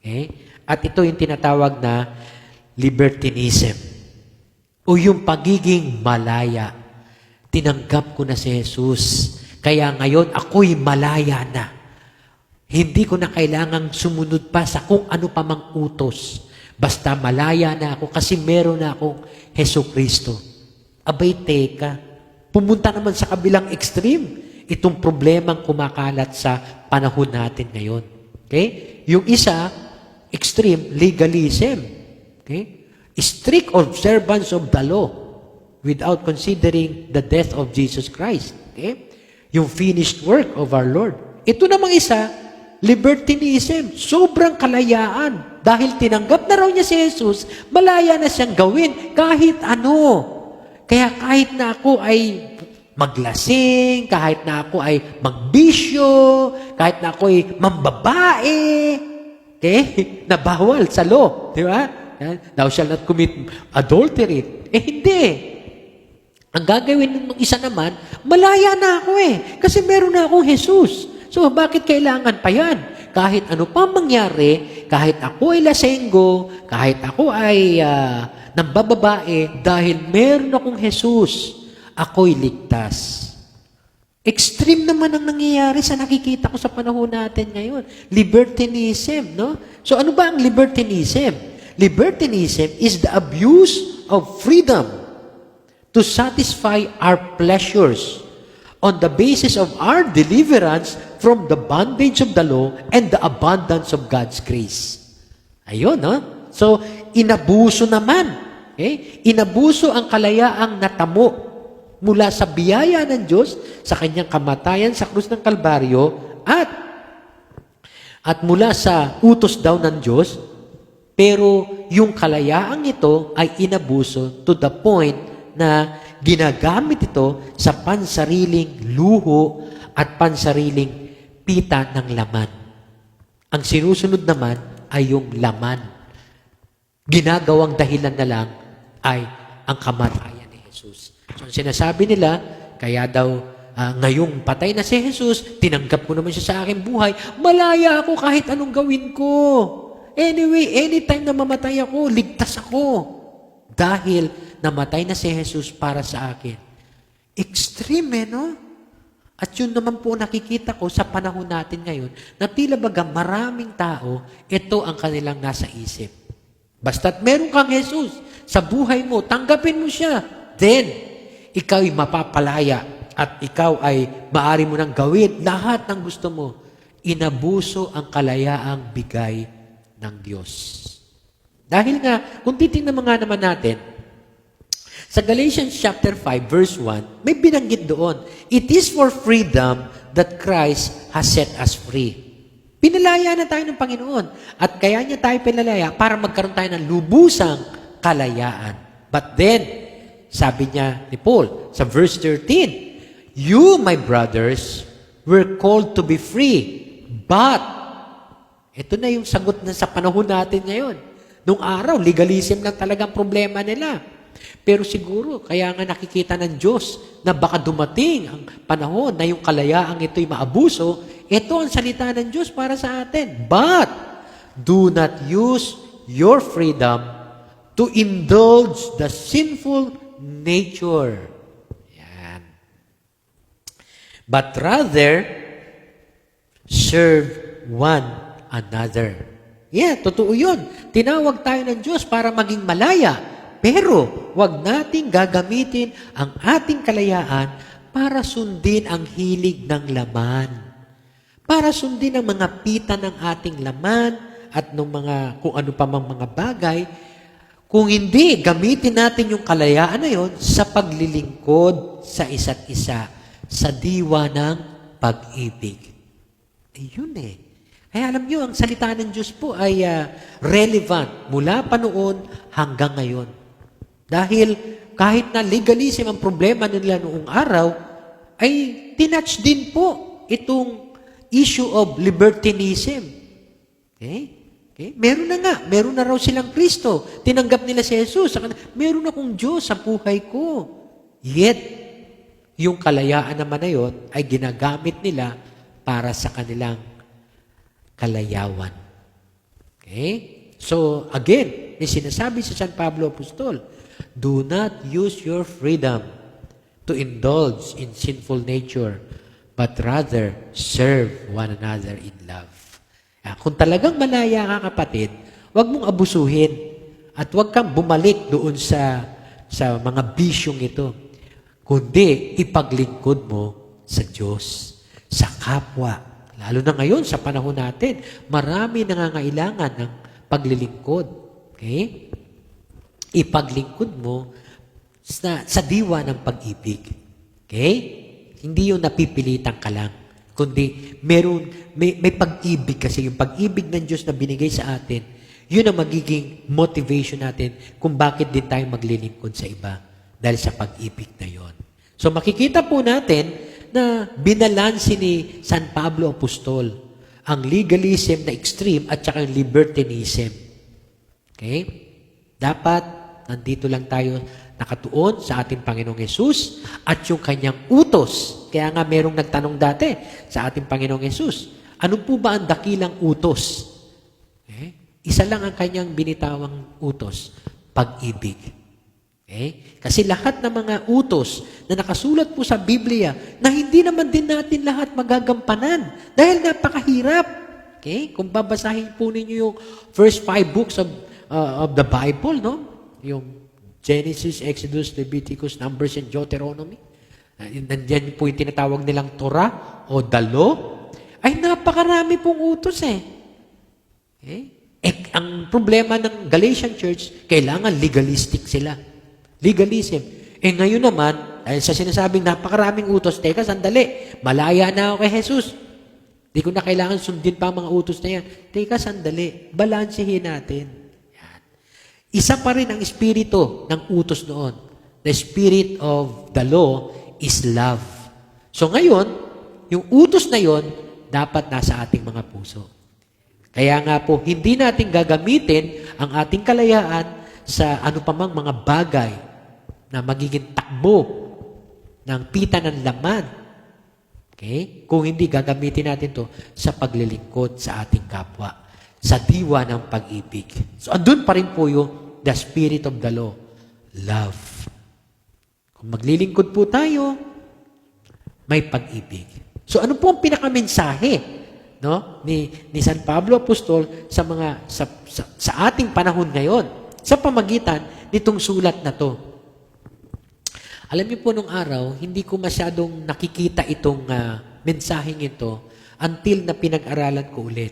Okay? At ito yung tinatawag na libertinism o yung pagiging malaya. Tinanggap ko na si Jesus. Kaya ngayon, ako'y malaya na. Hindi ko na kailangang sumunod pa sa kung ano pa mang utos. Basta malaya na ako kasi meron na akong Jesucristo. Abay, teka. Pumunta naman sa kabilang extreme. Itong problemang kumakalat sa panahon natin ngayon. Okay? Yung isa, extreme legalism. Okay? Strict observance of the law without considering the death of Jesus Christ. Okay? Yung finished work of our Lord. Ito namang isa, libertinism. Sobrang kalayaan. Dahil tinanggap na raw niya si Jesus, malaya na siyang gawin kahit ano. Kaya kahit na ako ay maglasing, kahit na ako ay magbisyo, kahit na ako ay mambabae, okay? Na bawal sa law. Di ba? Thou shalt not commit adultery. Hindi. Ang gagawin ng isa naman, malaya na ako eh. Kasi meron na akong Jesus. So, bakit kailangan pa yan? Kahit ano pa mangyari, kahit ako ay lasenggo, kahit ako ay nambababae, dahil meron akong Jesus, ako'y ligtas. Extreme naman ang nangyayari sa nakikita ko sa panahon natin ngayon. Libertinism, no? So, ano ba ang libertinism? Libertinism is the abuse of freedom to satisfy our pleasures on the basis of our deliverance from the bondage of the law and the abundance of God's grace. Ayun, no? So, inabuso naman. Okay? Inabuso ang kalayaang natamo mula sa biyaya ng Diyos sa kanyang kamatayan sa krus ng Kalbaryo at mula sa utos daw ng Diyos, pero yung kalayaang ito ay inabuso to the point na ginagamit ito sa pansariling luho at pansariling pita ng laman. Ang sinusunod naman ay yung laman. Ginagawang dahilan na lang ay ang kamatayan ni Jesus. So, ang sinasabi nila, Kaya daw, ngayong patay na si Jesus, tinanggap ko naman siya sa aking buhay, malaya ako kahit anong gawin ko. Anyway, anytime na mamatay ako, ligtas ako. Dahil namatay na si Jesus para sa akin. Extreme, no? At yun naman po nakikita ko sa panahon natin ngayon, na tila baga maraming tao, ito ang kanilang nasa isip. Basta't meron kang Jesus sa buhay mo, tanggapin mo siya. Then, ikaw ay mapapalaya at ikaw ay maaari mo nang gawin lahat ng gusto mo. Inabuso ang kalayaang bigay ng Diyos. Dahil nga, kung titingnan nga naman natin, sa Galatians chapter 5 verse 1, may binanggit doon, it is for freedom that Christ has set us free. Pinalaya na tayo ng Panginoon. At kaya niya tayo pinalaya para magkaroon tayo ng lubusang kalayaan. But then, sabi niya ni Paul sa verse 13, you, my brothers, were called to be free. But, ito na yung sagot na sa panahon natin ngayon. Nung araw, legalism lang talagang problema nila. Pero siguro, kaya nga nakikita ng Diyos na baka dumating ang panahon na yung kalayaang ito'y maabuso, ito ang salita ng Diyos para sa atin. But, do not use your freedom to indulge the sinful nature. Yan. But rather, serve one another. Yeah, totoo yun. Tinawag tayo ng Diyos para maging malaya. Pero, wag nating gagamitin ang ating kalayaan para sundin ang hilig ng laman. Para sundin ang mga pita ng ating laman at ng mga, kung ano pa mang mga bagay. Kung hindi, gamitin natin yung kalayaan na yon sa paglilingkod sa isa't isa, sa diwa ng pag-ibig. Ayun eh. Kaya alam nyo, ang salita ng Diyos po ay relevant mula pa noon hanggang ngayon. Dahil kahit na legalism ang problema nila noong araw, ay tinatch din po itong issue of libertinism. Okay? Meron na nga. Meron na raw silang Kristo. Tinanggap nila si Jesus. Meron akong Diyos sa buhay ko. Yet, yung kalayaan naman na yun ay ginagamit nila para sa kanilang kalayawan. Okay? So, again, may sinasabi sa San Pablo Apostol, do not use your freedom to indulge in sinful nature, but rather serve one another in love. Kung talagang malaya ka, kapatid, huwag mong abusuhin at huwag kang bumalik doon sa mga bisyong ito, kundi ipaglingkod mo sa Diyos, sa kapwa. Lalo na ngayon, sa panahon natin, marami nangangailangan ng paglilingkod. Okay? Ipaglingkod mo sa diwa ng pag-ibig. Okay? Hindi yung napipilitan ka lang. Kundi may pag-ibig kasi. Yung pag-ibig ng Diyos na binigay sa atin, yun ang magiging motivation natin kung bakit din tayo maglilingkod sa iba. Dahil sa pag-ibig na yon. So makikita po natin na binalansi ni San Pablo Apostol ang legalism na extreme at saka yung libertinism. Okay? Dapat nandito lang tayo nakatuon sa ating Panginoong Yesus at yung kanyang utos. Kaya nga merong nagtanong dati sa ating Panginoong Yesus, ano po ba ang dakilang utos? Isa lang ang kanyang binitawang utos, pag-ibig. Kasi lahat ng mga utos na nakasulat po sa Biblia na hindi naman din natin lahat magagampanan dahil napakahirap. Kung babasahin po ninyo yung first 5 books of the Bible, no? Yung Genesis, Exodus, Leviticus, Numbers, and Deuteronomy. Nandiyan po yung tinatawag nilang Torah o the Law. Ay, napakarami pong utos ang problema ng Galatian Church, kailangan legalistic sila. Legalism. Ngayon naman, dahil sa sinasabing napakaraming utos, teka, sandali, malaya na ako kay Jesus. Di ko na kailangan sundin pa ang mga utos na yan. Teka, sandali, balansihin natin. Isa pa rin ang espiritu ng utos noon. The spirit of the law is love. So ngayon, yung utos na yon dapat nasa ating mga puso. Kaya nga po, hindi natin gagamitin ang ating kalayaan sa ano pa mang mga bagay na magiging takbo ng pita ng laman. Okay? Kung hindi, gagamitin natin to sa paglilingkod sa ating kapwa, sa diwa ng pag-ibig. So, andun pa rin po yung the spirit of the law, love. Kung maglilingkod po tayo, may pag-ibig. So, ano po ang pinakamensahe, no, ni San Pablo Apostol sa ating panahon ngayon, sa pamagitan nitong sulat na to? Alam niyo po, nung araw, hindi ko masyadong nakikita itong mensaheng ito until na pinag-aralan ko ulit.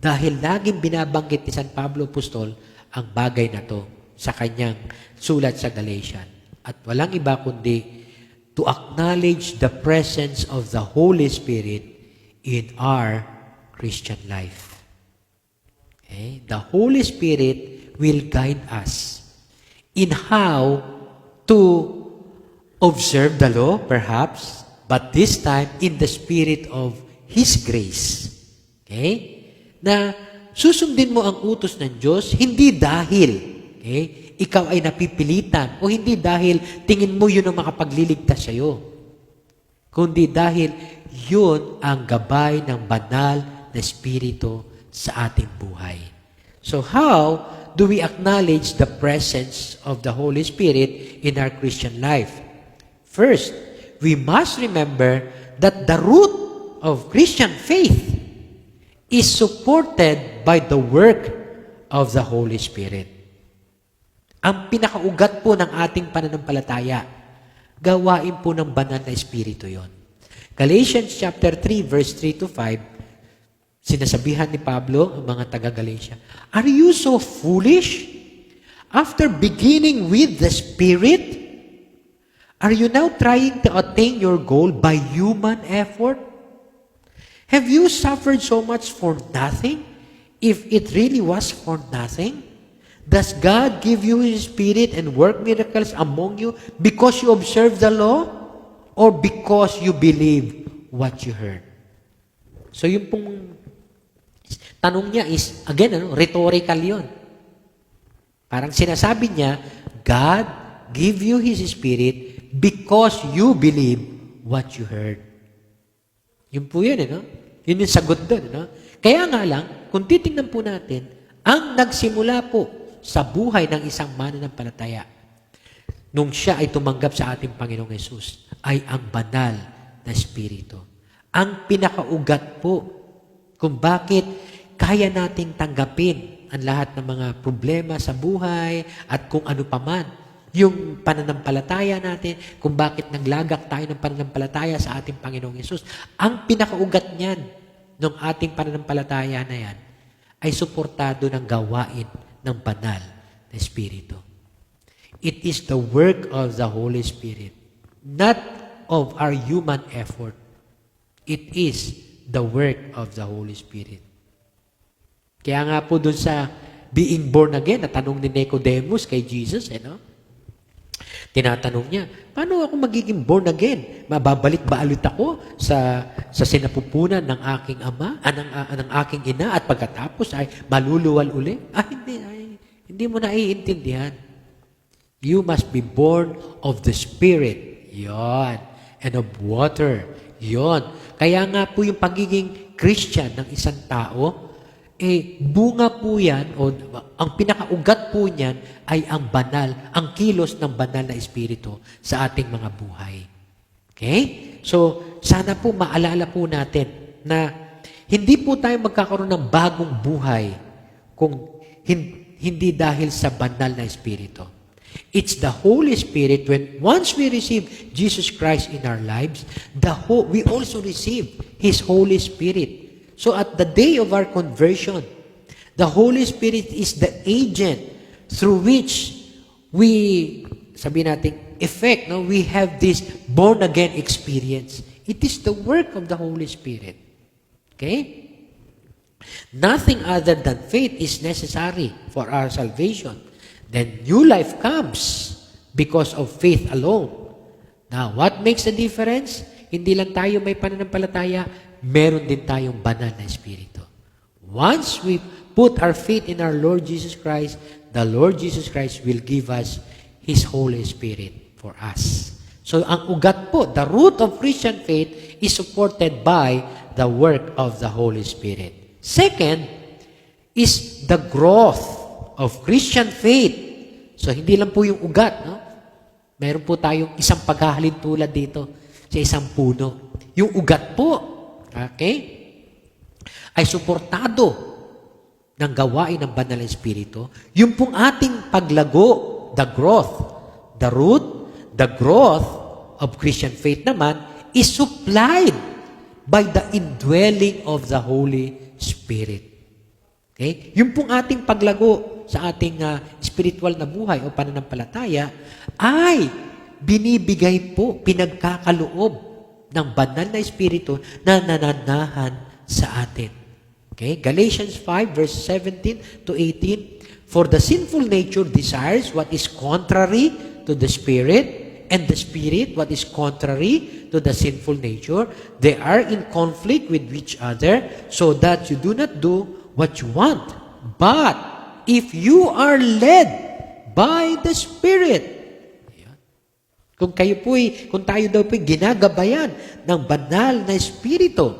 Dahil laging binabanggit ni San Pablo Apostol ang bagay na to sa kanyang sulat sa Galatian. At walang iba kundi to acknowledge the presence of the Holy Spirit in our Christian life. Okay? The Holy Spirit will guide us in how to observe the law, perhaps, but this time in the spirit of His grace. Okay? Na susundin mo ang utos ng Diyos, hindi dahil ikaw ay napipilitan o hindi dahil tingin mo yun ang makapagliligtas sa'yo, kundi dahil yun ang gabay ng banal na Espiritu sa ating buhay. So how do we acknowledge the presence of the Holy Spirit in our Christian life? First, we must remember that the root of Christian faith is supported by the work of the Holy Spirit. Ang pinakaugat po ng ating pananampalataya, gawain po ng banal na Espiritu yon. Galatians chapter 3, verse 3 to 5, sinasabihan ni Pablo, ang mga taga-Galatia, "Are you so foolish? After beginning with the Spirit, are you now trying to attain your goal by human effort? Have you suffered so much for nothing, if it really was for nothing? Does God give you His Spirit and work miracles among you because you observe the law, or because you believe what you heard?" So yung pong tanong niya is, again, rhetorical yun. Parang sinasabi niya, God give you His Spirit because you believe what you heard. Yun po yun, Yun yung sagot doon, Kaya nga lang, kung titingnan po natin, ang nagsimula po sa buhay ng isang mananampalataya, nung siya ay tumanggap sa ating Panginoong Yesus, ay ang banal na Espiritu. Ang pinakaugat po kung bakit kaya nating tanggapin ang lahat ng mga problema sa buhay at kung ano paman, yung pananampalataya natin, kung bakit naglagak tayo ng pananampalataya sa ating Panginoong Yesus. Ang pinakaugat niyan ng ating pananampalataya na yan ay suportado ng gawain ng banal na Espiritu. It is the work of the Holy Spirit, not of our human effort. It is the work of the Holy Spirit. Kaya nga po dun sa being born again, natanong ni Nicodemus kay Jesus, tinatanong niya, paano ako magiging born again? Mababalik ba ulit ako sa sinapupunan ng aking ama, ng aking ina, at pagkatapos ay maluluwal uli? Hindi mo naiintindihan. You must be born of the Spirit. Yon. And of water. Yon. Kaya nga po yung pagiging Christian ng isang tao, bunga po yan, o ang pinakaugat po niyan ay ang banal, ang kilos ng banal na Espiritu sa ating mga buhay. Okay? So, sana po maalala po natin na hindi po tayo magkakaroon ng bagong buhay kung hindi dahil sa banal na Espiritu. It's the Holy Spirit. Once we receive Jesus Christ in our lives, we also receive His Holy Spirit. So at the day of our conversion, the Holy Spirit is the agent through which we, sabihin natin, we have this born-again experience. It is the work of the Holy Spirit. Okay? Nothing other than faith is necessary for our salvation. Then new life comes because of faith alone. Now, what makes the difference? Hindi lang tayo may pananampalataya, meron din tayong banal na Espiritu. Once we put our faith in our Lord Jesus Christ, the Lord Jesus Christ will give us His Holy Spirit for us. So, ang ugat po, the root of Christian faith is supported by the work of the Holy Spirit. Second is the growth of Christian faith. So, hindi lang po yung ugat, no? Meron po tayong isang paghahalin tulad dito sa isang puno. Yung ugat po, okay, ay suportado ng gawain ng Banal na Espiritu. Yung pong ating paglago, the growth, the root, the growth of Christian faith naman is supplied by the indwelling of the Holy Spirit. Okay? Yung pong ating paglago sa ating spiritual na buhay o pananampalataya ay binibigay po, pinagkakaloob ng Banal na Espiritu na nananahan sa atin. Okay? Galatians 5 verse 17 to 18, for the sinful nature desires what is contrary to the Spirit, and the Spirit what is contrary to the sinful nature. They are in conflict with each other, so that you do not do what you want. But if you are led by the Spirit, kung tayo daw po'y ginagabayan ng banal na Espiritu,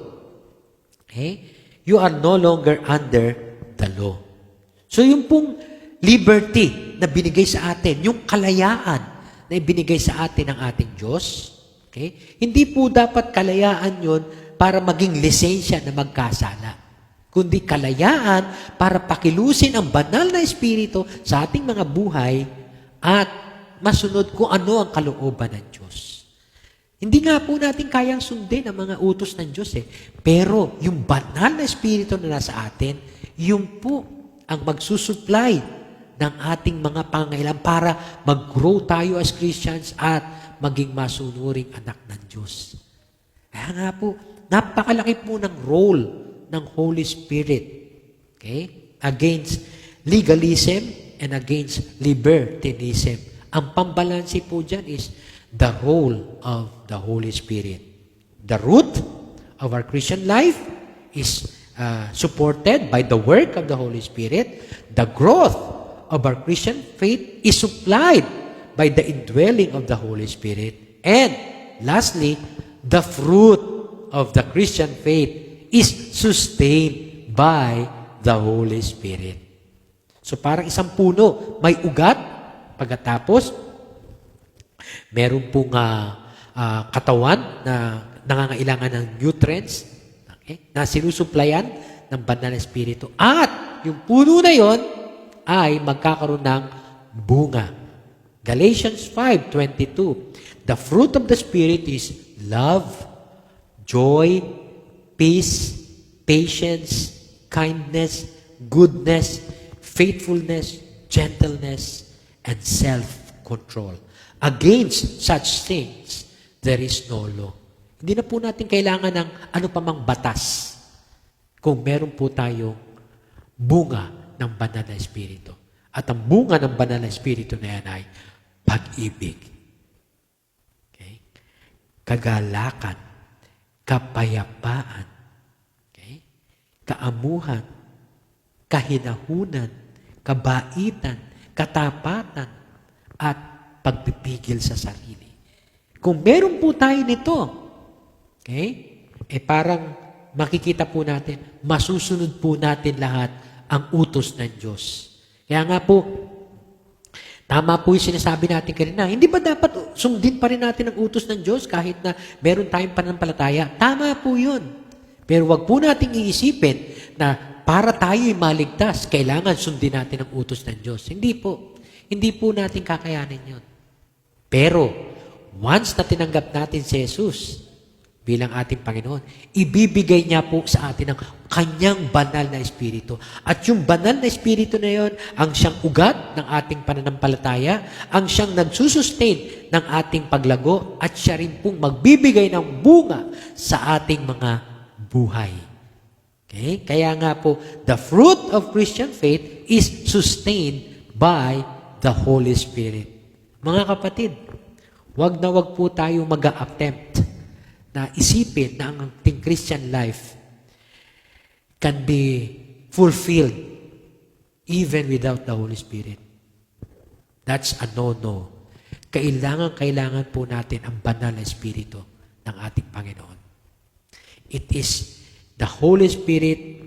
okay, you are no longer under the law. So yung pong liberty na binigay sa atin, yung kalayaan na ibinigay sa atin ng ating Diyos, okay, hindi po dapat kalayaan yon para maging lisensya na magkasala, kundi kalayaan para pakilusin ang banal na Espiritu sa ating mga buhay at masunod kung ano ang kalooban ng Diyos. Hindi nga po natin kayang sundin ang mga utos ng Diyos Pero yung banal na Espiritu na nasa atin, yun po ang magsusupply ng ating mga pangailangan para mag-grow tayo as Christians at maging masunuring anak ng Diyos. Kaya nga po, napakalaki po ng role ng Holy Spirit, okay, against legalism and against libertinism. Ang pambalansi po dyan is the role of the Holy Spirit. The root of our Christian life is supported by the work of the Holy Spirit. The growth of our Christian faith is supplied by the indwelling of the Holy Spirit. And lastly, the fruit of the Christian faith is sustained by the Holy Spirit. So parang isang puno, may ugat, pagkatapos meron pong katawan na nangangailangan ng nutrients, okay, na sinusuplayan ng banal na Espiritu. At yung puno na yon ay magkakaroon ng bunga. Galatians 5:22, the fruit of the Spirit is love, joy, peace, patience, kindness, goodness, faithfulness, gentleness, and self-control. Against such things, there is no law. Hindi na po natin kailangan ng ano pa mang batas kung meron po tayong bunga ng banal na Espiritu. At ang bunga ng banal na Espiritu na yan ay pag-ibig, okay, kagalakan, kapayapaan, okay, kaamuhan, kahinahunan, kabaitan, katapatan, at pagpipigil sa sarili. Kung meron po tayo nito, okay, parang makikita po natin, masusunod po natin lahat ang utos ng Diyos. Kaya nga po, tama po yung sinasabi natin kanina, hindi ba dapat sundin pa rin natin ang utos ng Diyos kahit na meron tayong pananampalataya? Tama po yun. Pero wag po nating iisipin na para tayo'y maligtas, kailangan sundin natin ang utos ng Diyos. Hindi po. Hindi po natin kakayanin yun. Pero, once na tinanggap natin si Jesus bilang ating Panginoon, ibibigay niya po sa atin ang kanyang banal na Espiritu. At yung banal na Espiritu na yun, ang siyang ugat ng ating pananampalataya, ang siyang nagsusustain ng ating paglago, at siya rin pong magbibigay ng bunga sa ating mga buhay. Okay? Kaya nga po, the fruit of Christian faith is sustained by the Holy Spirit. Mga kapatid, wag na wag po tayo mag-attempt na isipin na ang ating Christian life can be fulfilled even without the Holy Spirit. That's a no-no. Kailangan po natin ang banal na Espiritu ng ating Panginoon. It is the Holy Spirit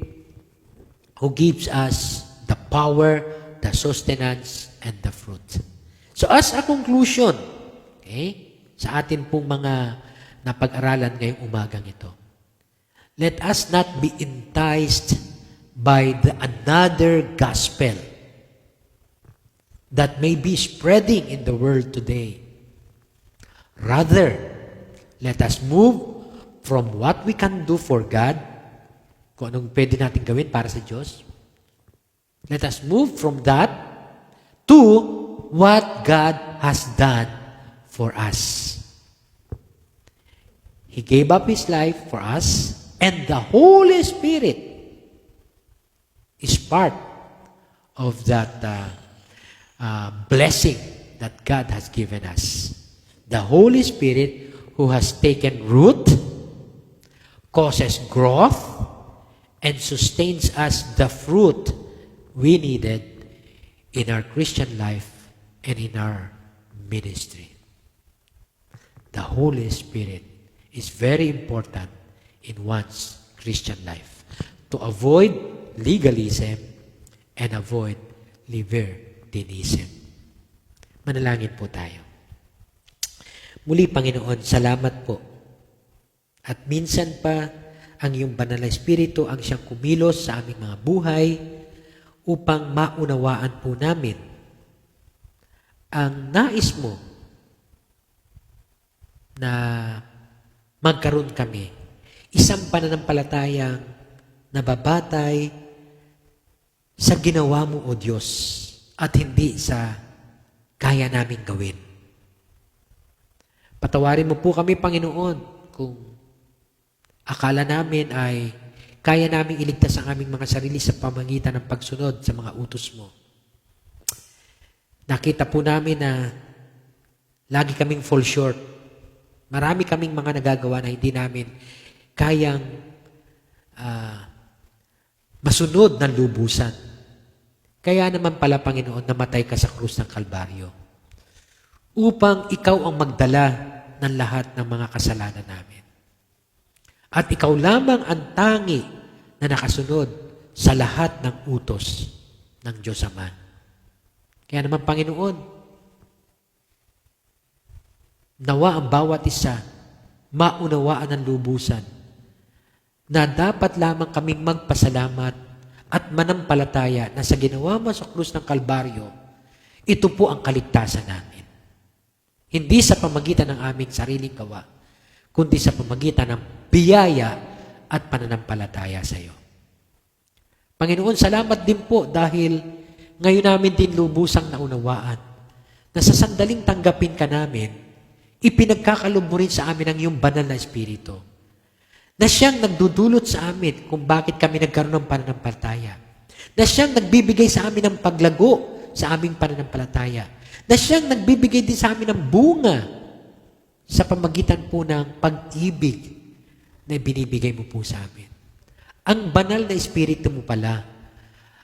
who gives us the power, the sustenance, and the fruit. So as a conclusion, okay, sa atin pong mga napag-aralan ngayong umagang ito, let us not be enticed by another gospel that may be spreading in the world today. Rather, let us move from what we can do for God, kung anong pwede natin gawin para sa Diyos. Let us move from that to what God has done for us. He gave up His life for us, and the Holy Spirit is part of that blessing that God has given us. The Holy Spirit who has taken root, causes growth, and sustains us the fruit we needed in our Christian life and in our ministry. The Holy Spirit is very important in one's Christian life to avoid legalism and avoid libertinism. Manalangin po tayo. Muli, Panginoon, salamat po. At minsan pa, ang iyong banal na Espiritu ang siyang kumilos sa aming mga buhay upang maunawaan po namin ang nais mo na magkaroon kami. Isang pananampalatayang nababatay sa ginawa mo, O Diyos, at hindi sa kaya namin gawin. Patawarin mo po kami, Panginoon, kung akala namin ay kaya namin iligtas ang aming mga sarili sa pamagitan ng pagsunod sa mga utos mo. Nakita po namin na lagi kaming fall short. Marami kaming mga nagagawa na hindi namin kayang masunod ng lubusan. Kaya naman pala, Panginoon, namatay ka sa krus ng Kalbaryo upang ikaw ang magdala ng lahat ng mga kasalanan namin. At ikaw lamang ang tangi na nakasunod sa lahat ng utos ng Diyos Ama. Kaya naman, Panginoon, nawa ang bawat isa maunawaan ng lubusan na dapat lamang kaming magpasalamat at manampalataya na sa ginawa mo sa krus ng Kalbaryo, ito po ang kaligtasan namin. Hindi sa pamagitan ng aming sariling gawa, kundi sa pamagitan ng biyaya at pananampalataya sa iyo. Panginoon, salamat din po dahil ngayon namin din lubusang naunawaan na sa sandaling tanggapin ka namin, ipinagkakalob mo rin sa amin ang iyong banal na Espiritu na siyang nagdudulot sa amin kung bakit kami nagkaroon ng pananampalataya, na siyang nagbibigay sa amin ng paglago sa aming pananampalataya, na siyang nagbibigay din sa amin ng bunga sa pamagitan po ng pag-ibig na binibigay mo po sa amin. Ang banal na Espiritu mo pala,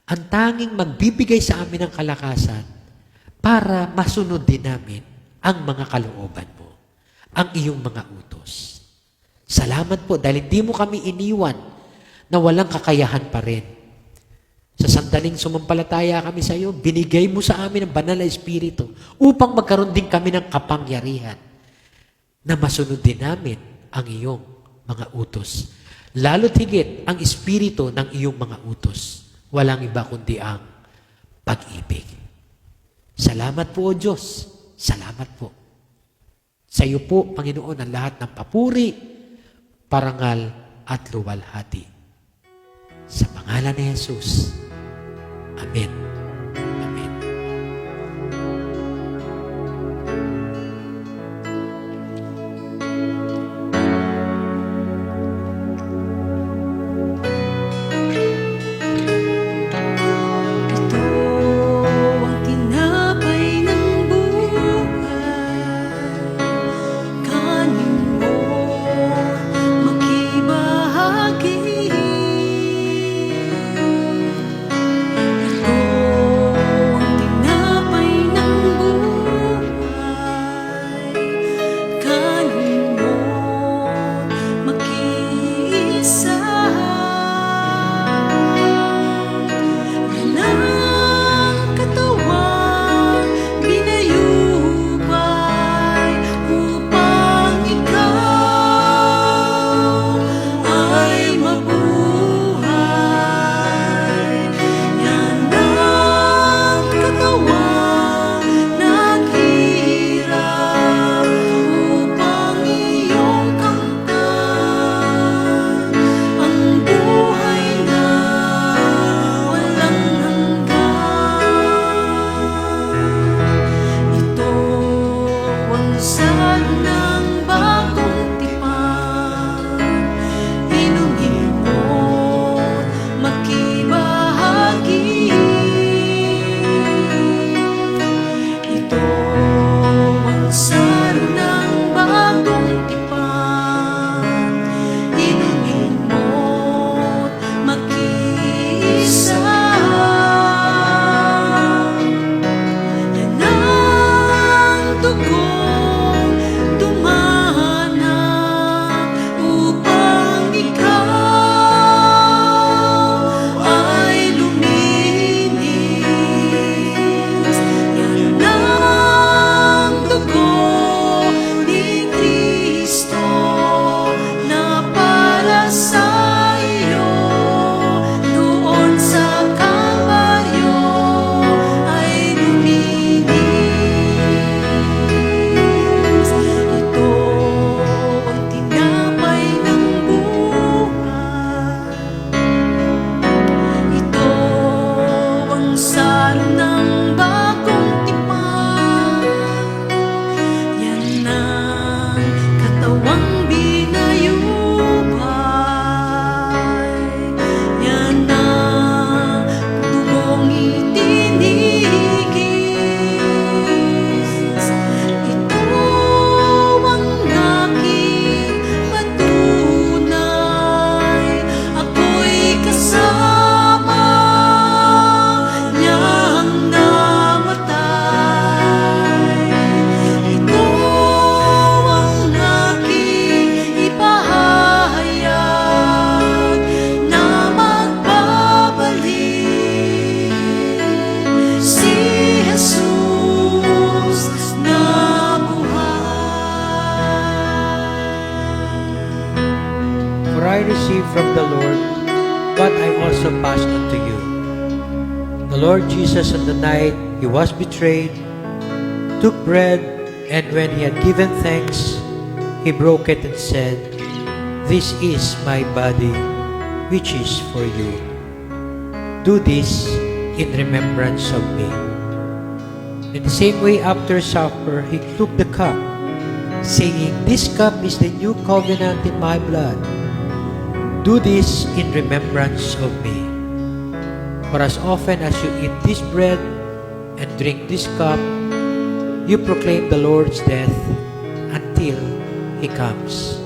ang tanging magbibigay sa amin ng kalakasan para masunod din namin ang mga kalooban mo, ang iyong mga utos. Salamat po dahil hindi mo kami iniwan na walang kakayahan pa rin. Sa sandaling sumampalataya kami sa iyo, binigay mo sa amin ang banal na Espiritu upang magkaroon din kami ng kapangyarihan na masunod din namin ang iyong mga utos. Lalo't higit ang Espiritu ng iyong mga utos. Walang iba kundi ang pag-ibig. Salamat po, O Diyos. Salamat po. Sa iyo po, Panginoon, ang lahat ng papuri, parangal at luwalhati. Sa pangalan ni Jesus. Amen. Amen. Ito ang tinapay ng buhay, kanin mo makibahagi. Ito from the Lord what I also passed on to you. The Lord Jesus, on the night he was betrayed, took bread, and when he had given thanks, he broke it and said, "This is my body, which is for you. Do this in remembrance of me." In the same way, after supper, he took the cup, saying, "This cup is the new covenant in my blood. Do this in remembrance of me. For as often as you eat this bread and drink this cup, you proclaim the Lord's death until he comes."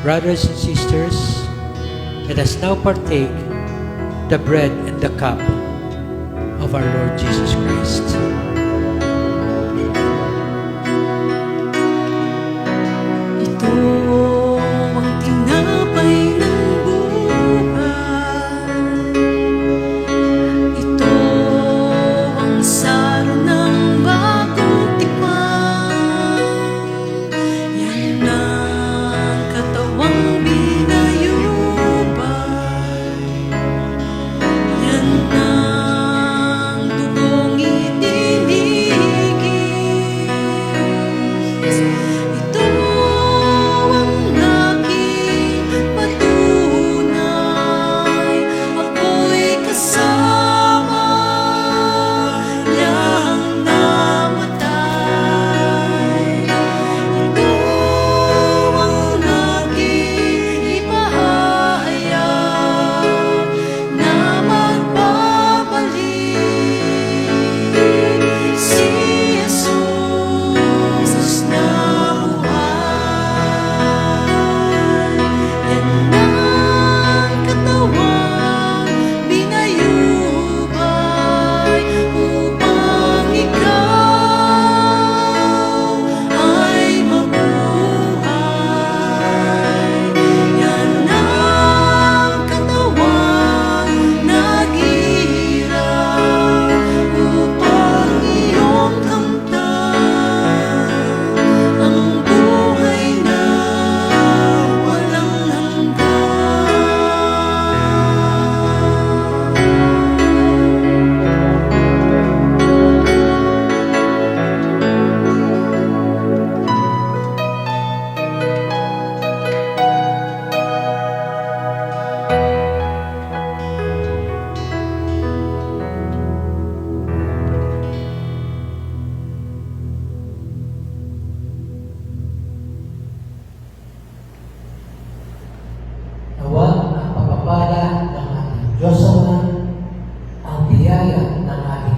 Brothers and sisters, let us now partake the bread and the cup of our Lord Jesus Christ. Ito ang tinapay ng buhay. Ito ang saro ng bagong tipan. Yan ang katawang binayubay. Yan ang dugong itinigis. Ito ang aking patunay. Ako'y kasama niyang namatay. Ito ang aking ipahayag na magbabalik si Jesus na buhay. Yan ang katawang binayubay upang ikaw ay mabuhay. Yan ang katawang naghirap upang iyong kamtan ang buhay na walang Nawa ang pagpapala ng ating Diyos Ama, ang biyaya ng ating